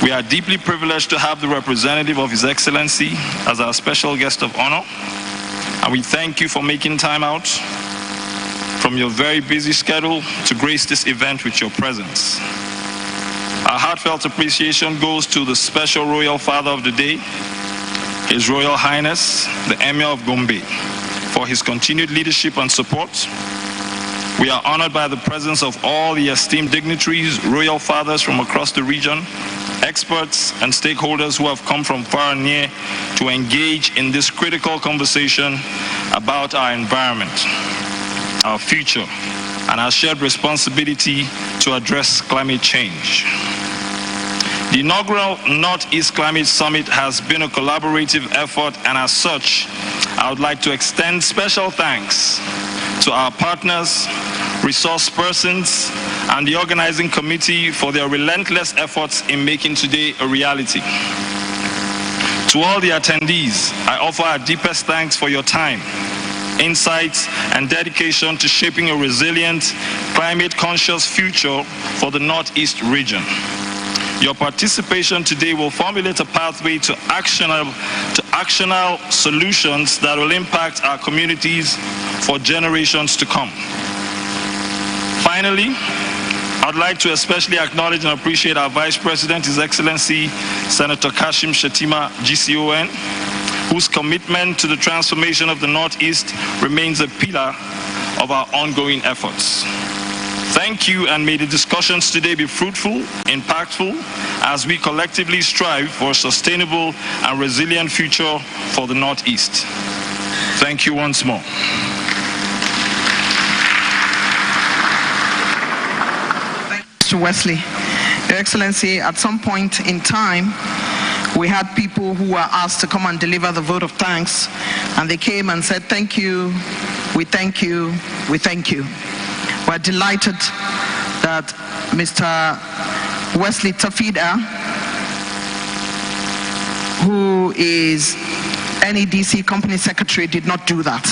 We are deeply privileged to have the representative of His Excellency as our special guest of honor, and we thank you for making time out from your very busy schedule to grace this event with your presence. Our heartfelt appreciation goes to the special Royal Father of the Day, His Royal Highness, the Emir of Gombe, for his continued leadership and support. We are honored by the presence of all the esteemed dignitaries, royal fathers from across the region, experts and stakeholders who have come from far and near to engage in this critical conversation about our environment, our future, and our shared responsibility to address climate change. The inaugural Northeast Climate Summit has been a collaborative effort, and as such, I would like to extend special thanks to our partners, resource persons, and the organizing committee for their relentless efforts in making today a reality. To all the attendees, I offer our deepest thanks for your time, insights, and dedication to shaping a resilient, climate-conscious future for the Northeast region. Your participation today will formulate a pathway to actionable solutions that will impact our communities for generations to come. Finally, I'd like to especially acknowledge and appreciate our Vice President, His Excellency Senator Kashim Shettima, GCON, whose commitment to the transformation of the Northeast remains a pillar of our ongoing efforts. Thank you, and may the discussions today be fruitful, impactful, as we collectively strive for a sustainable and resilient future for the Northeast. Thank you once more. Mr. Wesley, Your Excellency, at some point in time, we had people who were asked to come and deliver the vote of thanks, and they came and said, thank you, we thank you, we thank you. We're delighted that Mr. Wesley Tafida, who is NEDC Company Secretary, did not do that.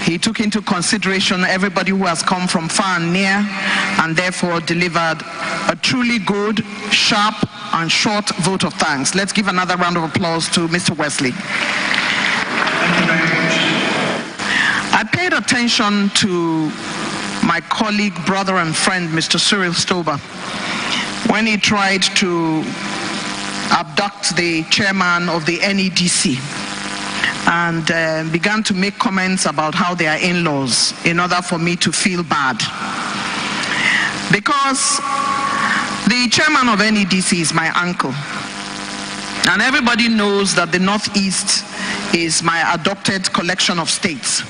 He took into consideration everybody who has come from far and near, and therefore delivered a truly good, sharp, and short vote of thanks. Let's give another round of applause to Mr. Wesley. Thank you very much. I paid attention to my colleague, brother, and friend, Mr. Cyril Stober, when he tried to abduct the chairman of the NEDC and began to make comments about how they are in-laws in order for me to feel bad. Because the chairman of NEDC is my uncle, and everybody knows that the Northeast is my adopted collection of states.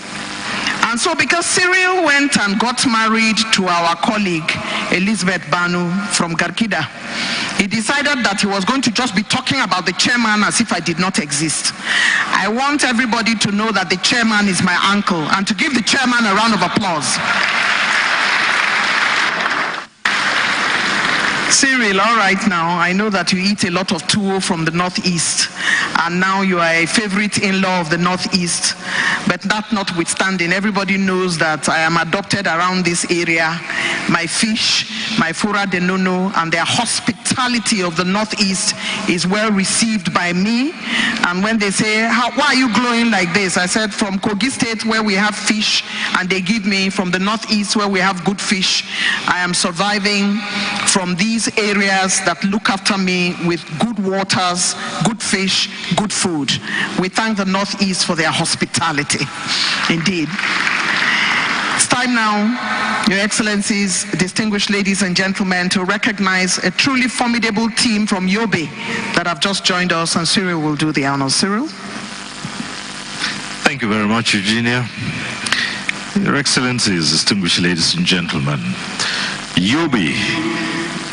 And so because Cyril went and got married to our colleague, Elizabeth Banu from Garkida, he decided that he was going to just be talking about the chairman as if I did not exist. I want everybody to know that the chairman is my uncle, and to give the chairman a round of applause. Cyril, all right now, I know that you eat a lot of tuwo from the Northeast, and now you are a favorite in-law of the Northeast, but that notwithstanding, everybody knows that I am adopted around this area. My fish, my fura de nono, and their hospitality of the Northeast is well received by me. And when they say, why are you glowing like this? I said, from Kogi State, where we have fish, and they give me from the Northeast, where we have good fish. I am surviving from these areas that look after me with good waters, good fish, good food. We thank the Northeast for their hospitality. Indeed. It's time now, Your Excellencies, distinguished ladies and gentlemen, to recognize a truly formidable team from Yobe that have just joined us, and Cyril will do the honors. Cyril? Thank you very much, Eugenia. Your Excellencies, distinguished ladies and gentlemen, Yobe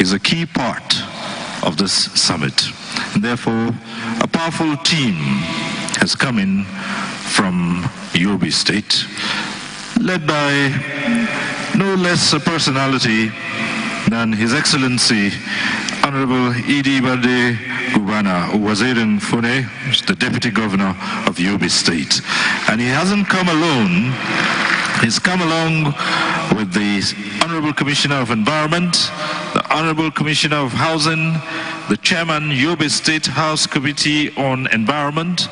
is a key part of this summit. And therefore, a powerful team has come in from Yobe State, led by no less a personality than His Excellency, Honorable Idi Barde Gubana, who was here in Fune, the Deputy Governor of Yobe State. And he hasn't come alone. He's come along with the Honorable Commissioner of Environment, the Honorable Commissioner of Housing, the Chairman Yobe State House Committee on Environment,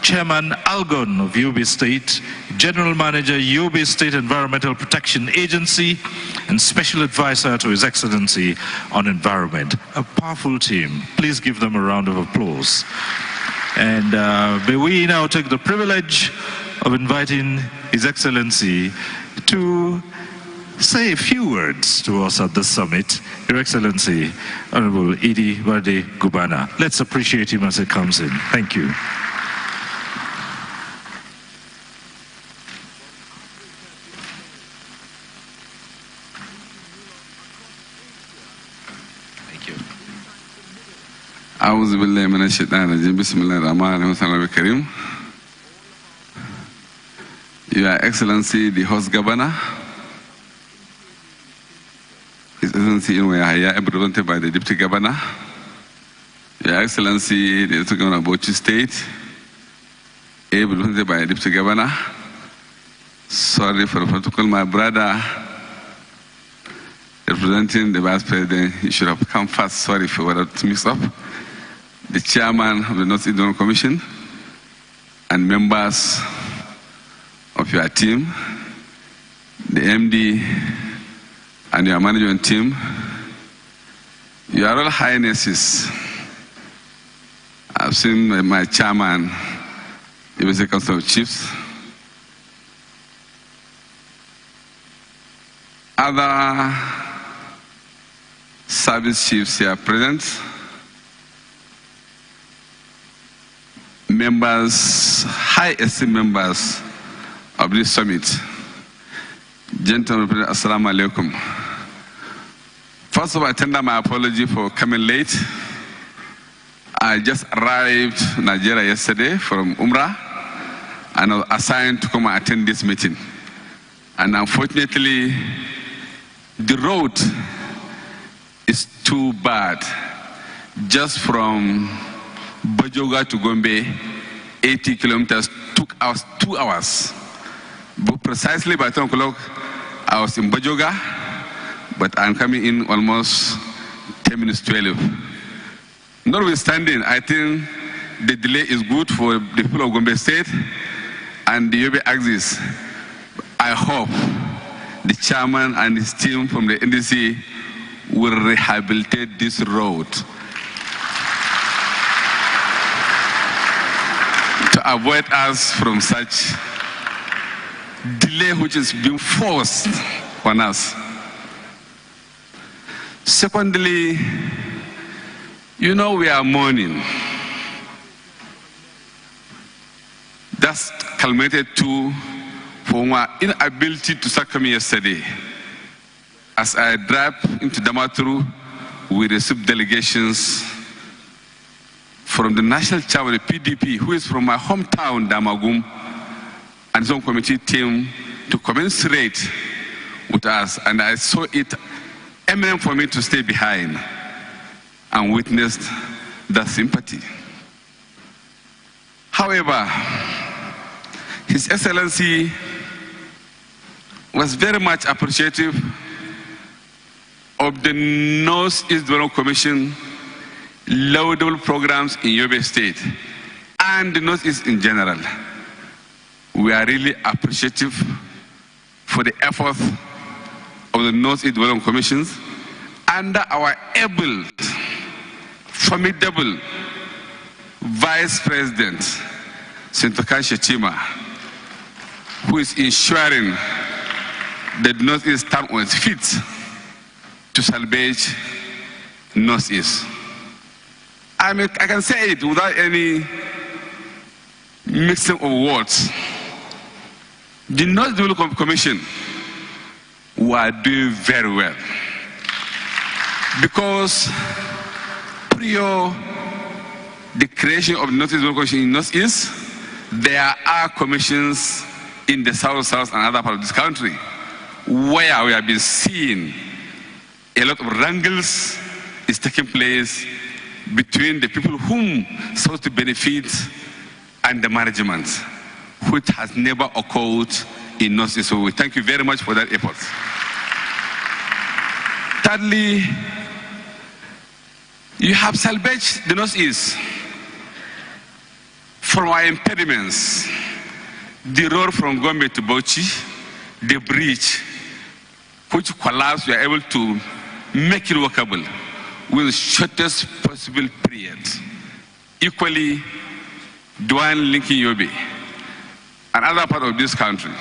Chairman Algon of Yobe State, General Manager Yobe State Environmental Protection Agency, and Special Advisor to His Excellency on Environment. A powerful team. Please give them a round of applause. And may we now take the privilege of inviting His Excellency to say a few words to us at this summit. Your Excellency, Honorable Idi Barde Gubana. Let's appreciate him as he comes in. Thank you. أعوذ بالله من الشيطان الرجيم بسم الله الرحمن الرحيم. Your Excellency, the host governor, His Excellency Inwaya, represented by the Deputy Governor, Your Excellency, the Deputy Governor of Bauchi State, represented by the Deputy Governor. Sorry for the protocol, my brother, representing the Vice President, he should have come first. Sorry for what mixed up. The Chairman of the North East Development Commission and members of your team, the MD and your management team, Your Royal Highnesses, I've seen my Chairman, the TVC Council of Chiefs, other service chiefs here present, members, high esteemed members of this summit. Gentlemen, Assalamu alaikum. First of all, I tender my apology for coming late. I just arrived in Nigeria yesterday from Umrah and I was assigned to come and attend this meeting. And unfortunately, the road is too bad. Just from Bajoga to Gombe, 80 kilometers took us 2 hours. But precisely by 10 o'clock, I was in Bajoga, but I'm coming in almost 10 minutes 12. Notwithstanding, I think the delay is good for the people of Gombe State and the Yobe axis. I hope the chairman and his team from the NDC will rehabilitate this road to avoid us from such delay which is being forced on us. Secondly, you know we are mourning. That's culminated to for my inability to succumb yesterday. As I drive into Damaturu, we received delegations from the national chairman of the PDP, who is from my hometown, Damagum, and some committee team to commensurate with us. And I saw it eminent for me to stay behind and witnessed that sympathy. However, His Excellency was very much appreciative of the North East Development Commission laudable programs in Yobe State and the North East in general. We are really appreciative for the efforts of the North East Development Commissions under our able, formidable Vice President, Senator Shetima, who is ensuring that the North East stand on its feet to salvage North East. I can say it without any mixing of words. The North Development Commission were doing very well because prior the creation of the North East Development Commission in North East, there are commissions in the South and other parts of this country where we have been seeing a lot of wrangles is taking place between the people whom supposed to benefit and the management, which has never occurred in Northeast. So we thank you very much for that effort. Thirdly, you have salvaged the Northeast from our impediments. The road from Gombe to Bauchi, the bridge, which collapsed, we are able to make it workable with the shortest possible period. Equally, the one linking Yobe, another part of this country,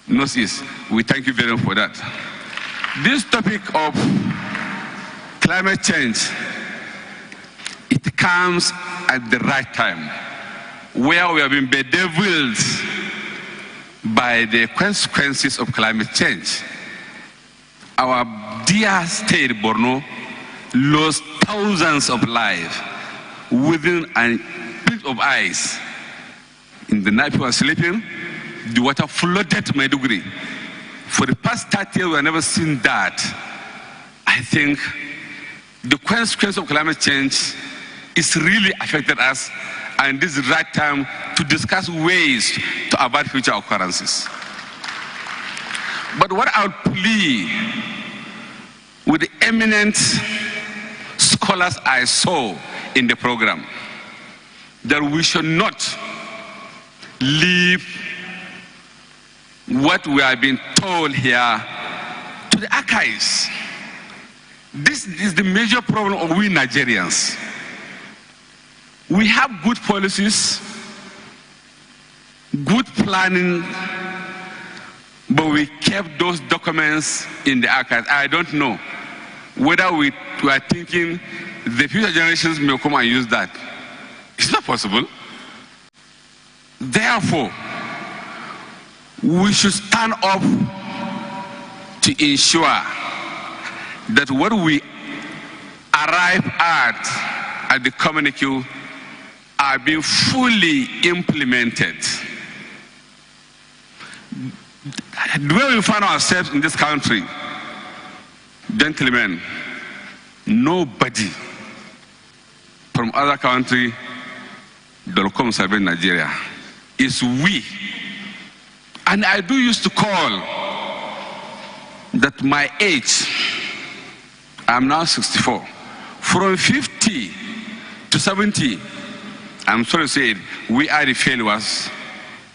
Northeast, we thank you very much for that. This topic of climate change, it comes at the right time, where we have been bedeviled by the consequences of climate change. Our dear state, Borno, lost thousands of lives within a blink of eyes. In the night we were sleeping, the water flooded Maiduguri. For the past 30 years, we have never seen that. I think the consequence of climate change is really affected us, and this is the right time to discuss ways to avoid future occurrences. But what I would plea with the eminent scholars I saw in the program, that we should not leave what we are being told here to the archives. This is the major problem of we Nigerians. We have good policies, good planning, but we kept those documents in the archives. I don't know whether we are thinking the future generations may come and use that. It's not possible. Therefore, we should stand up to ensure that what we arrive at the communique are being fully implemented. The way we find ourselves in this country, gentlemen, nobody from other country that will come serve in Nigeria. It's we. And I do used to call that my age, I'm now 64, from 50 to 70, I'm sorry to say it, we are the failures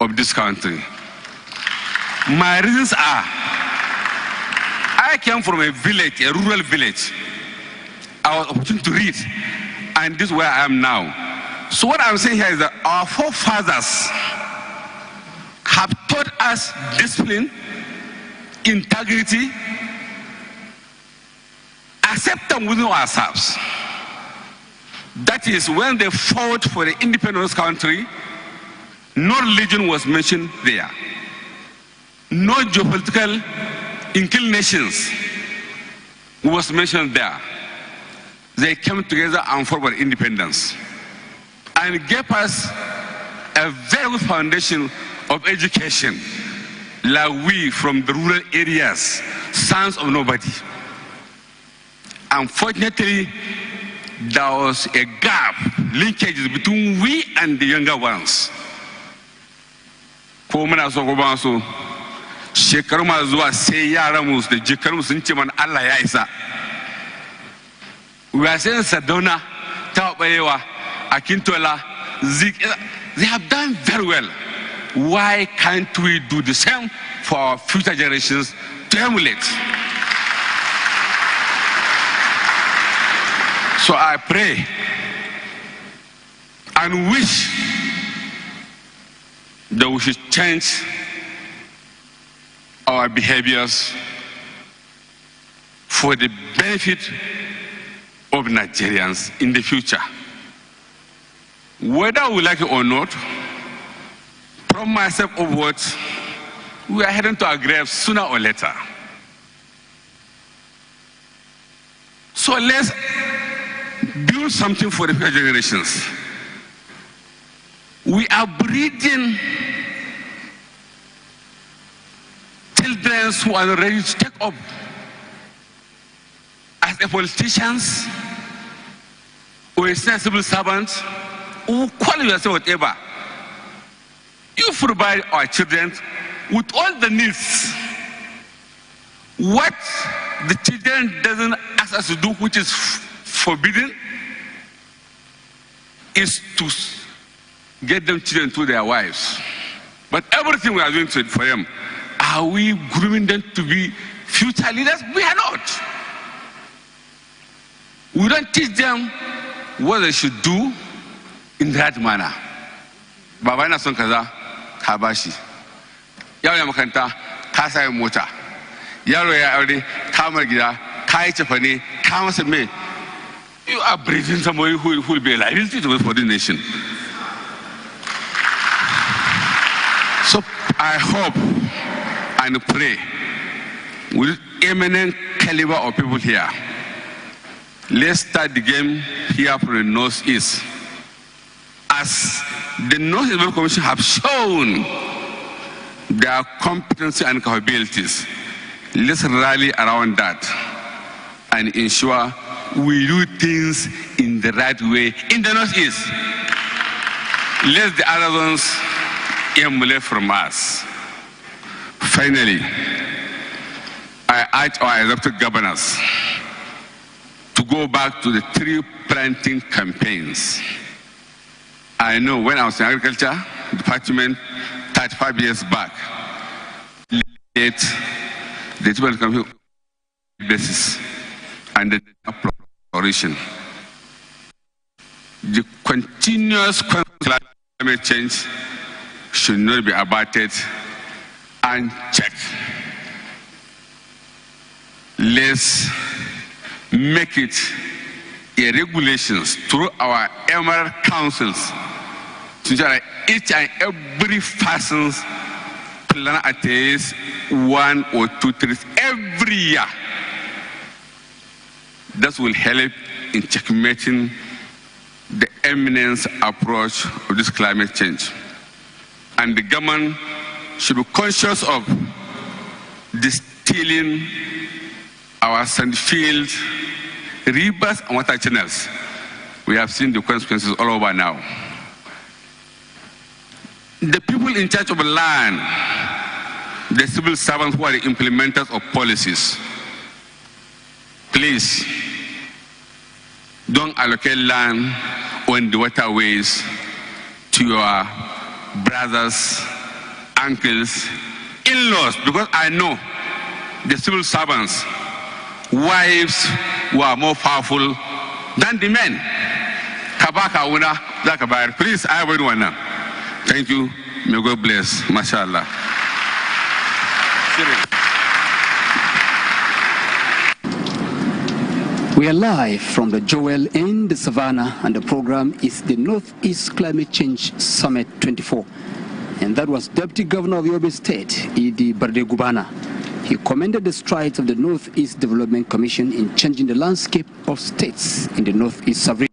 of this country. My reasons are, I came from a village, a rural village. I was opportunity to read, and this is where I am now. So what I'm saying here is that our forefathers have taught us discipline, integrity, acceptance within ourselves. That is, when they fought for the independence country, no religion was mentioned there. No geopolitical inclinations was mentioned there. They came together and fought for independence and gave us a very good foundation of education, like we from the rural areas, sons of nobody. Unfortunately, there was a gap, linkages between we and the younger ones. Shekaru ma zuwa sai yaran mu da jikaru sun ce man Allah ya isa. We are saying Sadona, Tawabayewa, Akintola, Zik, they have done very well. Why can't we do the same for our future generations to emulate? So I pray and wish that we should change our behaviors for the benefit of Nigerians in the future. Whether we like it or not, from myself upwards, we are heading to our graves sooner or later. So let's build something for the future generations. We are breeding children who are ready to take up as a politician or a civil servant, who call yourself whatever, you provide our children with all the needs. What the children doesn't ask us to do, which is forbidden, is to get them children to their wives. But everything we are doing for them, are we grooming them to be future leaders? We are not. We don't teach them what they should do in that manner. Baba yana son kaza, ka bashi. Yaro ya makaranta, ka sa mota. Yaro ya aure, ka mar gida, ka yi cefane, ka masa me. You are breeding somebody who will be a liability for the nation. So I hope and pray with eminent caliber of people here, let's start the game here for the Northeast. As the Northeast Development Commission have shown their competency and capabilities, let's rally around that and ensure we do things in the right way in the Northeast. Let the other ones emulate from us. Finally, I urge our elected governors to go back to the tree planting campaigns. I know when I was in agriculture department 35 years back, the development campaign basis and the exploration. The continuous climate change should not be abated and checked. Let's make it a regulations through our emerald councils to ensure that each and every person's plan at least 1 or 2 trees every year. That will help in checkmating the eminent approach of this climate change. And the government should be conscious of distilling our sand fields, rivers, and water channels. We have seen the consequences all over now. The people in charge of land, the civil servants who are the implementers of policies, please don't allocate land on the waterways to your brothers, uncles, in-laws, because I know the civil servants, wives who are more powerful than the men. Kabaka una zakabayar. Please, I will one now. Thank you. May God bless. Mashallah. We are live from the Joel in the Savannah, and the program is the Northeast Climate Change Summit 24. And that was Deputy Governor of Yobe State, Idi Bardegubana. He commended the strides of the Northeast Development Commission in changing the landscape of states in the Northeast sovereign.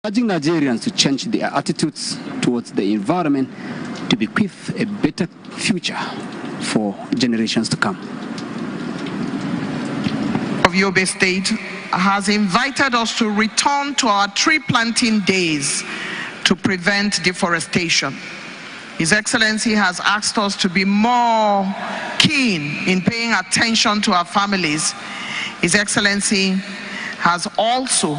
Urging Nigerians to change their attitudes towards the environment to bequeath a better future for generations to come. Of Yobe State has invited us to return to our tree planting days to prevent deforestation. His Excellency has asked us to be more keen in paying attention to our families. His Excellency has also,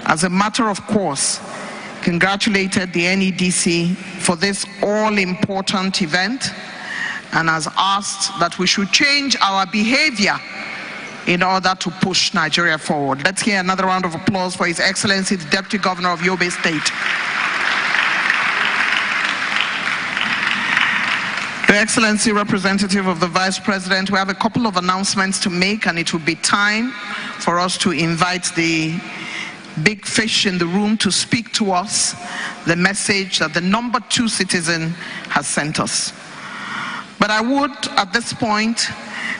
as a matter of course, congratulated the NEDC for this all-important event and has asked that we should change our behavior in order to push Nigeria forward. Let's hear another round of applause for His Excellency, the Deputy Governor of Yobe State. Your Excellency, representative of the Vice President, we have a couple of announcements to make, and it will be time for us to invite the big fish in the room to speak to us the message that the number 2 citizen has sent us. But I would, at this point,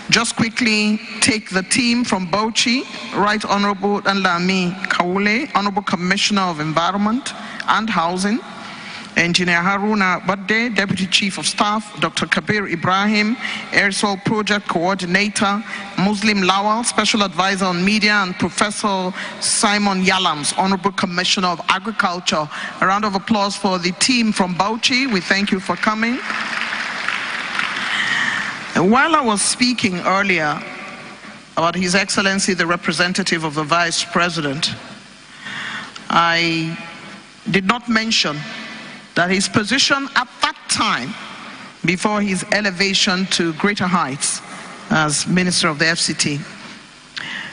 just quickly take the team from Bauchi, Right Honorable Nlami Kaule, Honorable Commissioner of Environment and Housing, Engineer Haruna Badde, Deputy Chief of Staff, Dr. Kabir Ibrahim, Airsol Project Coordinator, Muslim Lawal, Special Advisor on Media, and Professor Simon Yalams, Honorable Commissioner of Agriculture. A round of applause for the team from Bauchi. We thank you for coming. And while I was speaking earlier about His Excellency, the representative of the Vice President, I did not mention that his position at that time, before his elevation to greater heights as Minister of the FCT,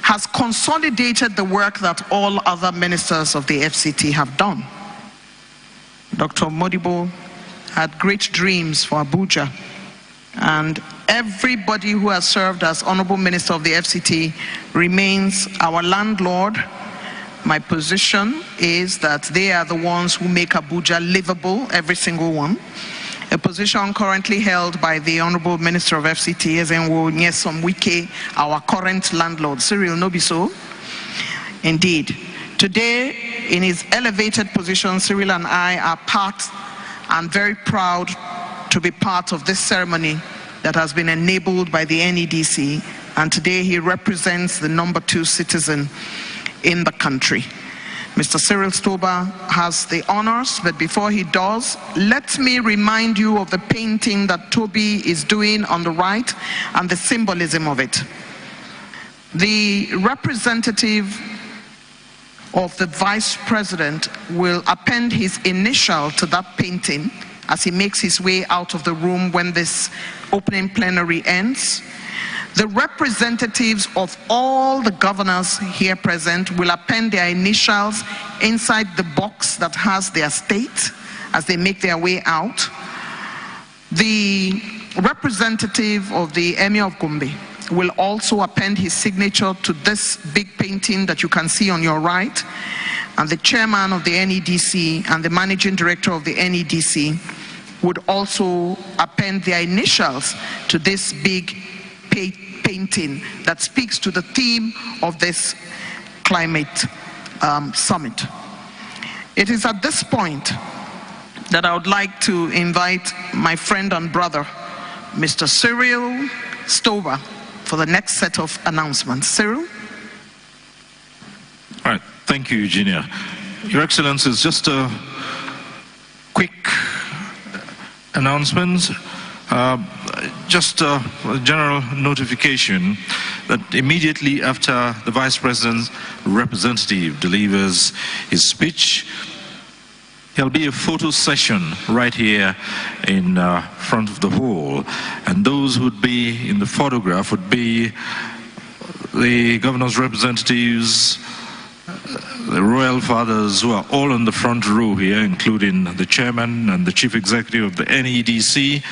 has consolidated the work that all other ministers of the FCT have done. Dr. Modibo had great dreams for Abuja, and everybody who has served as Honorable Minister of the FCT remains our landlord. My position is that they are the ones who make Abuja livable, every single one. A position currently held by the Honorable Minister of FCT, Ezenwo Nyesom Wike, our current landlord. Cyril Nobiso. Indeed. Today, in his elevated position, Cyril and I are part and very proud to be part of this ceremony that has been enabled by the NEDC, and today he represents the #2 citizen in the country. Mr. Cyril Stoba has the honors, but before he does, let me remind you of the painting that Toby is doing on the right and the symbolism of it. The representative of the Vice President will append his initial to that painting as he makes his way out of the room when this opening plenary ends. The representatives of all the governors here present will append their initials inside the box that has their state as they make their way out. The representative of the Emir of Gombe will also append his signature to this big painting that you can see on your right. And the chairman of the NEDC and the managing director of the NEDC would also append their initials to this big painting that speaks to the theme of this climate summit. It is at this point that I would like to invite my friend and brother, Mr. Cyril Stoba, for the next set of announcements. Cyril? All right, thank you, Eugenia. Your Excellencies, just a quick announcement. Just a general notification that immediately after the Vice President's representative delivers his speech, there'll be a photo session right here in front of the hall, and those who would be in the photograph would be the governor's representatives, the royal fathers, who are all in the front row here, including the chairman and the chief executive of the NEDC,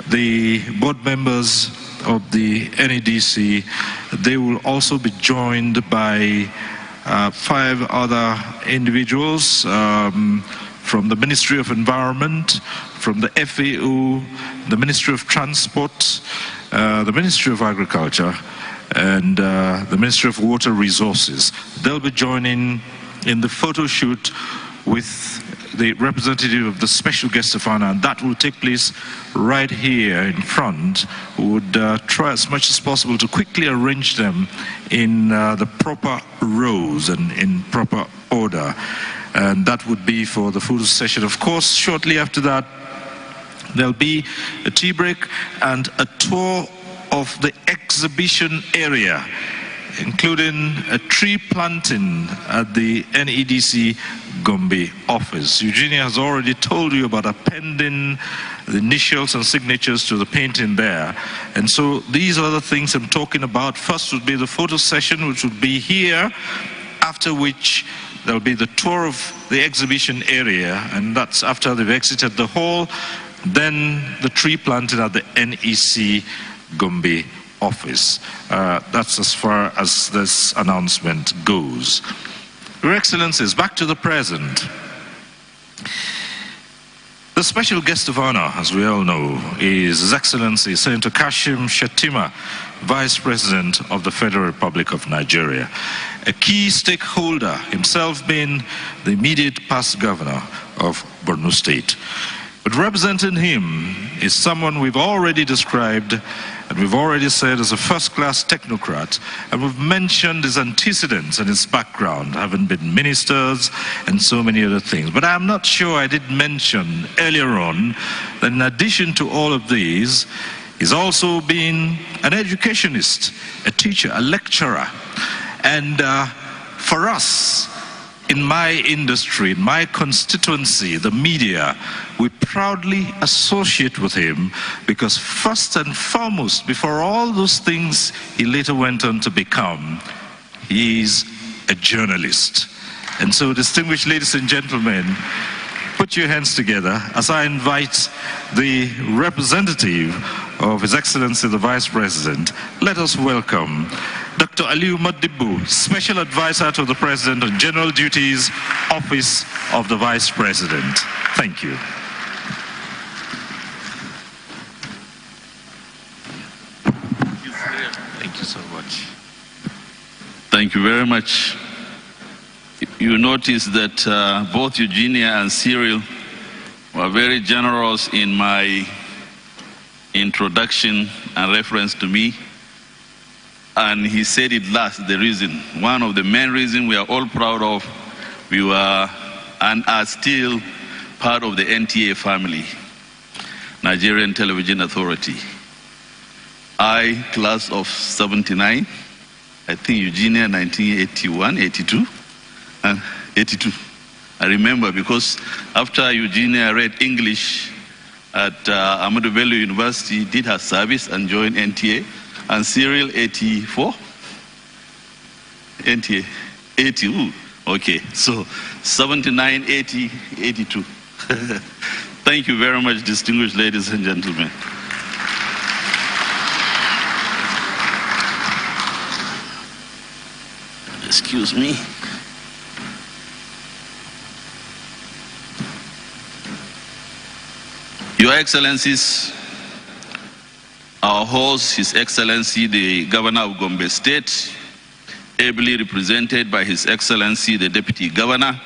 the board members of the NEDC. They will also be joined by 5 other individuals from the Ministry of Environment, from the FAO, the Ministry of Transport, the Ministry of Agriculture, and the Ministry of Water Resources. They'll be joining in the photo shoot with the representative of the special guest of honor, and that will take place right here in front. We would try as much as possible to quickly arrange them in the proper rows and in proper order, and that would be for the photo session. Of course, shortly after that, there'll be a tea break and a tour of the exhibition area, including a tree planting at the NEDC Gombe office. Eugenia has already told you about appending the initials and signatures to the painting there. And so these are the things I'm talking about. First would be the photo session, which would be here, after which there'll be the tour of the exhibition area, and that's after they've exited the hall. Then the tree planting at the NEC Gombe office. That's as far as this announcement goes. Your Excellencies, back to the present. The The special guest of honor, as we all know, is His Excellency Senator Kashim Shettima, Vice President of the Federal Republic of Nigeria, a key stakeholder, himself being the immediate past governor of Borno State. But representing him is someone we've already described and we've already said as a first-class technocrat, and we've mentioned his antecedents and his background, having been ministers and so many other things. But I'm not sure I did mention earlier on that in addition to all of these, he's also been an educationist, a teacher, a lecturer. And for us, in my industry, in my constituency, the media, we proudly associate with him because first and foremost, before all those things he later went on to become, he's a journalist. And so, distinguished ladies and gentlemen, put your hands together as I invite the representative of His Excellency the Vice President. Let us welcome Dr. Aliyu Modibo, Special Advisor to the President on General Duties, Office of the Vice President. Thank you. Thank you so much. Thank you very much. You notice that both Eugenia and Cyril were very generous in my introduction and reference to me. And he said it last, the reason, one of the main reasons we are all proud of, we were and are still part of the NTA family, Nigerian Television Authority. I, class of 79, I think Eugenia 1981, 82, and 82. I remember because after Eugenia read English at Ahmadu Bello University, did her service and joined NTA. And Cyril 84, NTA 80, okay, so 79, 80, 82. Thank you very much, distinguished ladies and gentlemen. Excuse me. Your Excellencies, our host, His Excellency, the Governor of Gombe State, ably represented by His Excellency, the Deputy Governor,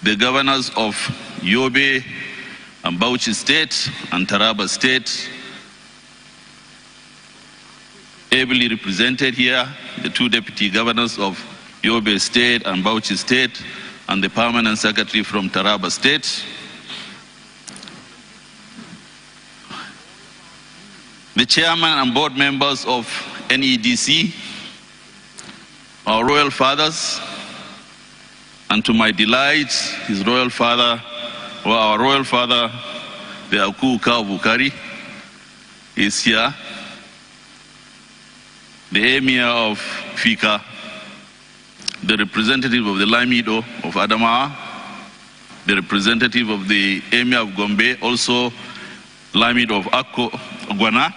the governors of Yobe and Bauchi State and Taraba State, ably represented here, the two Deputy Governors of Yobe State and Bauchi State, and the Permanent Secretary from Taraba State, the chairman and board members of NEDC, our royal fathers, and to my delight, his royal father, or our royal father, the Akuka Bukari, is here, the emir of Fika, the representative of the Lamido of Adamawa, the representative of the emir of Gombe, also Lamido of Akko Gwana,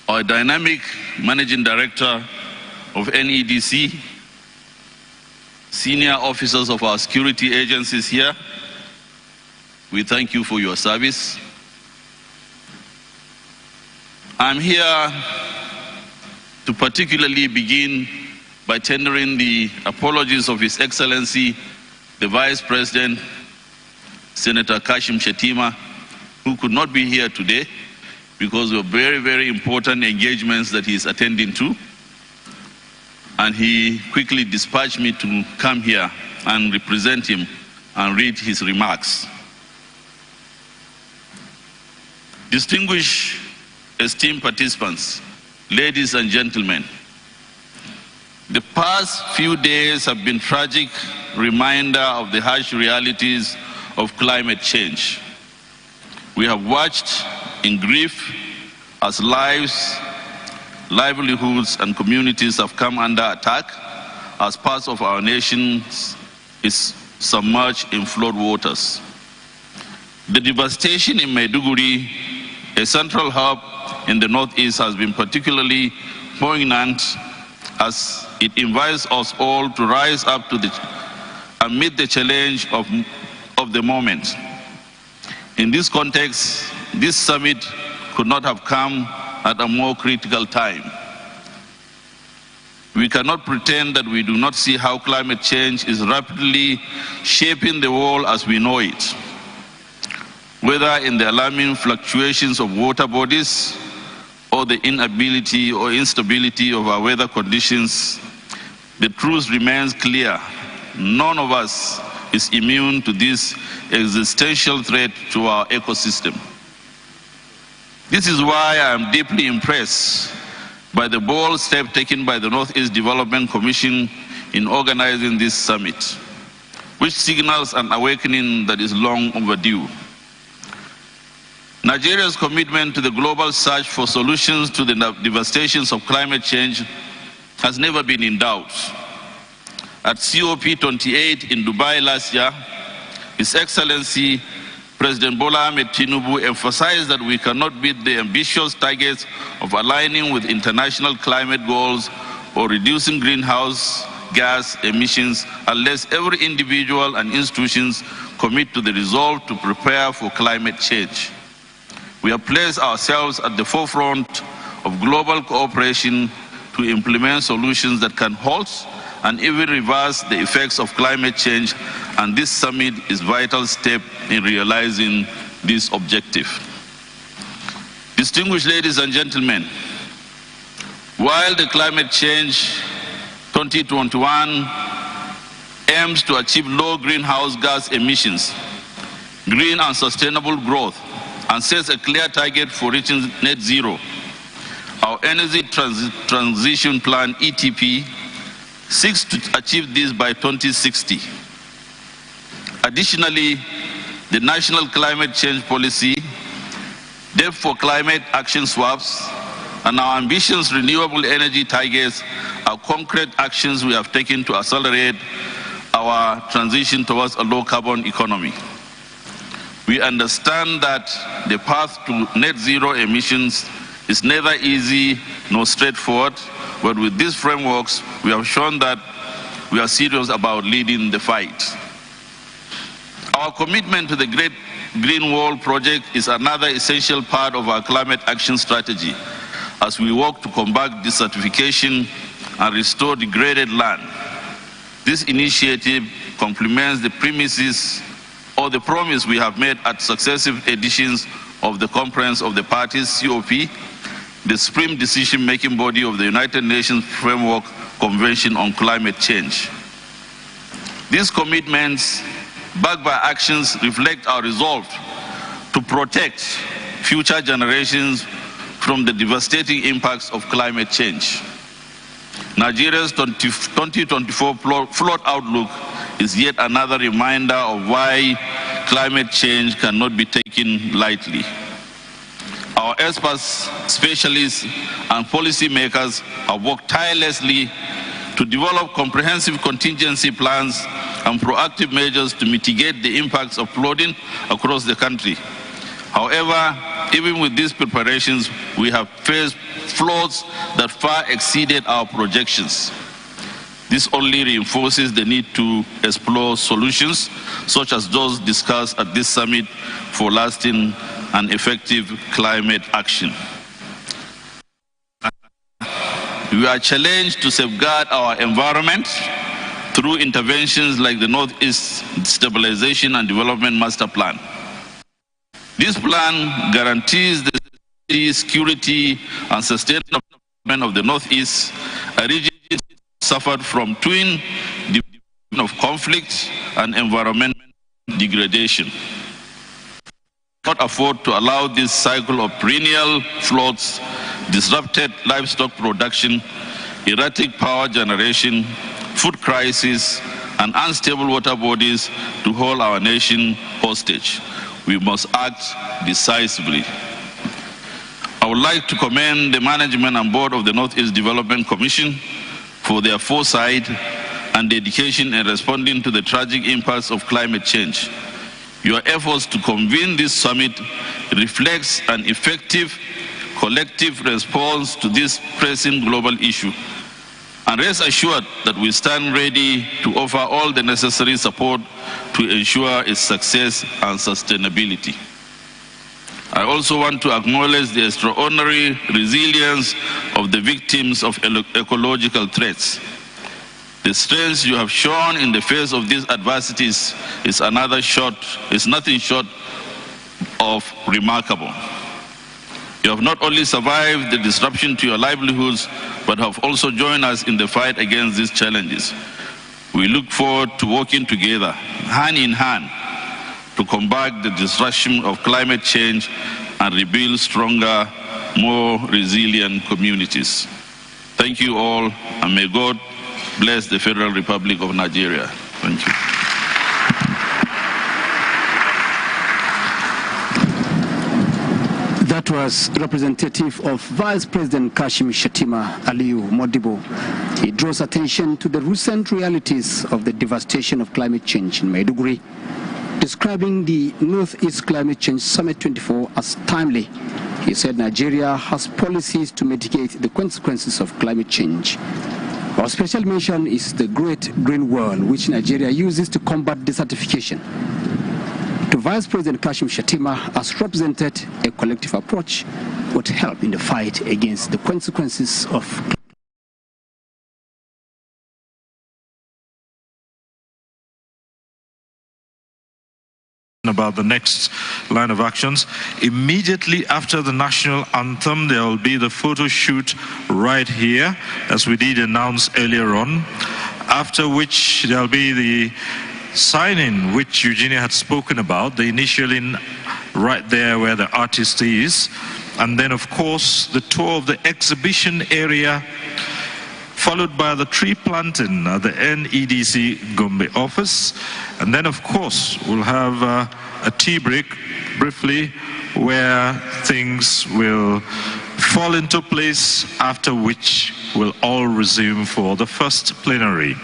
our dynamic managing director of NEDC, senior officers of our security agencies here, we thank you for your service. I'm here to particularly begin by tendering the apologies of His Excellency, the Vice President, Senator Kashim Shettima, who could not be here today because of very, very important engagements that he is attending to. And he quickly dispatched me to come here and represent him and read his remarks. Distinguished, esteemed participants, ladies and gentlemen, the past few days have been tragic reminder of the harsh realities of climate change. We have watched in grief as lives, livelihoods, and communities have come under attack as parts of our nation is submerged in flood waters. The devastation in Maiduguri, a central hub in the northeast, has been particularly poignant as it invites us all to rise up to the and meet the challenge of the moment. In this context, this summit could not have come at a more critical time. We cannot pretend that we do not see how climate change is rapidly shaping the world as we know it. Whether in the alarming fluctuations of water bodies or the inability or instability of our weather conditions, the truth remains clear. None of us is immune to this existential threat to our ecosystem. This is why I am deeply impressed by the bold step taken by the Northeast Development Commission in organizing this summit, which signals an awakening that is long overdue. Nigeria's commitment to the global search for solutions to the devastations of climate change has never been in doubt. At COP28 in Dubai last year, His Excellency President Bola Ahmed Tinubu emphasized that we cannot meet the ambitious targets of aligning with international climate goals or reducing greenhouse gas emissions unless every individual and institutions commit to the resolve to prepare for climate change. We have placed ourselves at the forefront of global cooperation to implement solutions that can halt and even reverse the effects of climate change, and this summit is a vital step in realizing this objective. Distinguished ladies and gentlemen, while the Climate Change 2021 aims to achieve low greenhouse gas emissions, green and sustainable growth, and sets a clear target for reaching net zero, our Energy Transition Plan, ETP, seeks to achieve this by 2060. Additionally, the National Climate Change Policy, Debt for Climate Action Swaps, and our ambitious renewable energy targets are concrete actions we have taken to accelerate our transition towards a low-carbon economy. We understand that the path to net zero emissions is neither easy nor straightforward, but with these frameworks, we have shown that we are serious about leading the fight. Our commitment to the Great Green Wall project is another essential part of our climate action strategy as we work to combat desertification and restore degraded land. This initiative complements the premises or the promise we have made at successive editions of the Conference of the Parties, COP, the supreme decision-making body of the United Nations Framework Convention on Climate Change. These commitments, backed by actions, reflect our resolve to protect future generations from the devastating impacts of climate change. Nigeria's 2024 flood outlook is yet another reminder of why climate change cannot be taken lightly. Our experts, specialists, and policymakers have worked tirelessly to develop comprehensive contingency plans and proactive measures to mitigate the impacts of flooding across the country. However, even with these preparations, we have faced floods that far exceeded our projections. This only reinforces the need to explore solutions such as those discussed at this summit for lasting and effective climate action. We are challenged to safeguard our environment through interventions like the Northeast Stabilization and Development Master Plan. This plan guarantees the security and sustainable development of the Northeast, a region suffered from twin of conflict and environmental degradation. We cannot afford to allow this cycle of perennial floods, disrupted livestock production, erratic power generation, food crisis, and unstable water bodies to hold our nation hostage. We must act decisively. I would like to commend the management and board of the Northeast Development Commission for their foresight and dedication in responding to the tragic impacts of climate change. Your efforts to convene this summit reflects an effective collective response to this pressing global issue. And rest assured that we stand ready to offer all the necessary support to ensure its success and sustainability. I also want to acknowledge the extraordinary resilience of the victims of ecological threats. The strength you have shown in the face of these adversities is nothing short of remarkable. You have not only survived the disruption to your livelihoods, but have also joined us in the fight against these challenges. We look forward to working together, hand in hand, to combat the disruption of climate change and rebuild stronger, more resilient communities. Thank you all, and may God bless the Federal Republic of Nigeria. Thank you. That was representative of Vice President Kashim Shettima Aliyu Modibo. He draws attention to the recent realities of the devastation of climate change in Maiduguri, describing the Northeast Climate Change Summit 24 as timely. He said Nigeria has policies to mitigate the consequences of climate change. Our special mention is the Great Green Wall, which Nigeria uses to combat desertification. The Vice President Kashim Shettima has represented a collective approach would help in the fight against the consequences of about the next line of actions. Immediately after the national anthem, there will be the photo shoot right here, as we did announce earlier on, after which there will be the sign-in, which Eugenia had spoken about, the initialing right there where the artist is, and then of course the tour of the exhibition area, followed by the tree planting at the NEDC Gombe office, and then of course we'll have a tea break briefly where things will fall into place, after which we'll all resume for the first plenary.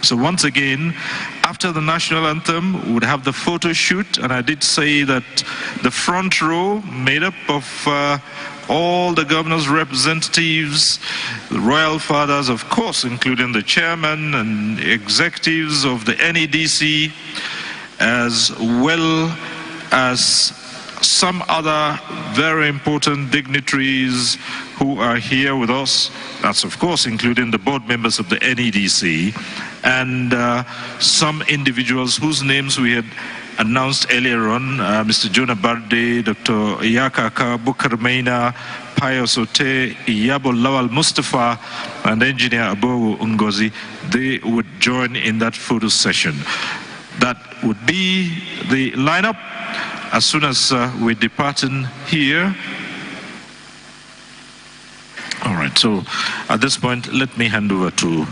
So once again, after the national anthem, we would have the photo shoot, and I did say that the front row, made up of all the governor's representatives, the royal fathers, of course, including the chairman and executives of the NEDC, as well as some other very important dignitaries who are here with us. That's of course including the board members of the NEDC and some individuals whose names we had announced earlier on, Mr. Jonah Barde, Dr. Yakaka, Bukar Meina, Pius Ote, Iyabo Lawal Mustafa, and Engineer Abowo Ngozi. They would join in that photo session. That would be the lineup as soon as we're departing here. All right, so at this point, let me hand over to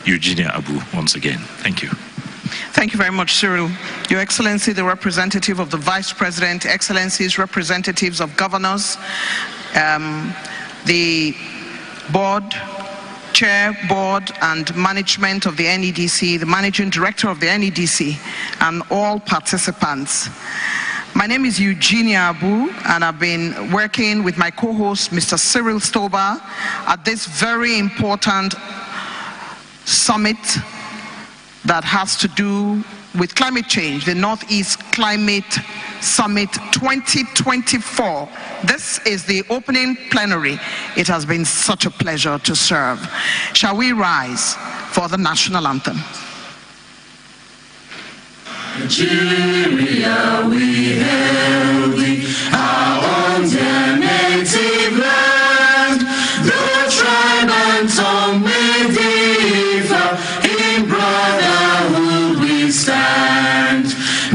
Eugenia Abu once again. Thank you. Thank you very much, Cyril. Your Excellency, the representative of the Vice President, Excellencies, representatives of governors, the board, chair, board, and management of the NEDC, the managing director of the NEDC, and all participants. My name is Eugenia Abu, and I've been working with my co-host, Mr. Cyril Stoba, at this very important summit that has to do with climate change, the Northeast Climate Summit 2024. This is the opening plenary. It has been such a pleasure to serve. Shall we rise for the national anthem? Nigeria, we hail thee, our own dear native land. The tribe and tongue may differ, in brotherhood we stand.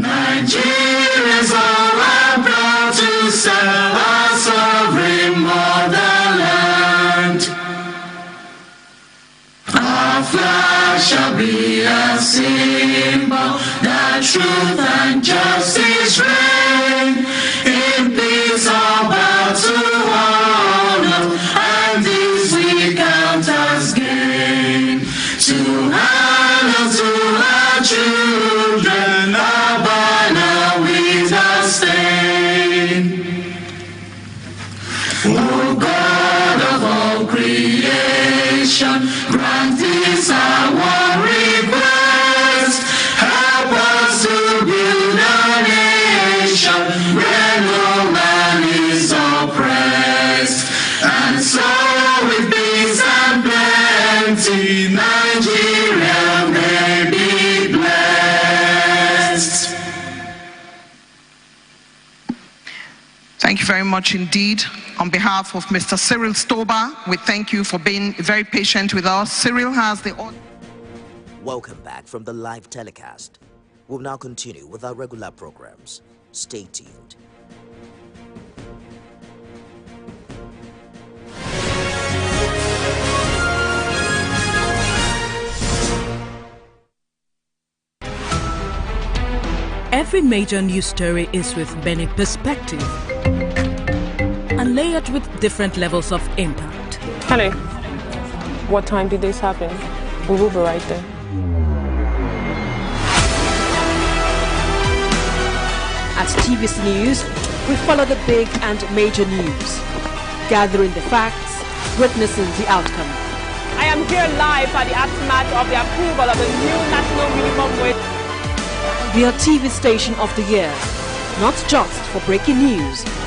Nigerians are proud to serve our sovereign motherland. Our flag shall be a symbol that truth and justice reign. In peace our bow to honor, and this we count as gain. To honor to our children, our banner without stain. O God of all creation, grant very much indeed. On behalf of Mr. Cyril Stoba, we thank you for being very patient with us. Cyril has the honor. Welcome back from the live telecast. We'll now continue with our regular programs. Stay tuned. Every major news story is with many perspectives and layered with different levels of impact. Hello. What time did this happen? We will be right there. At TVC News, we follow the big and major news, gathering the facts, witnessing the outcome. I am here live at the aftermath of the approval of the new national minimum wage. We are TV Station of the Year, not just for breaking news,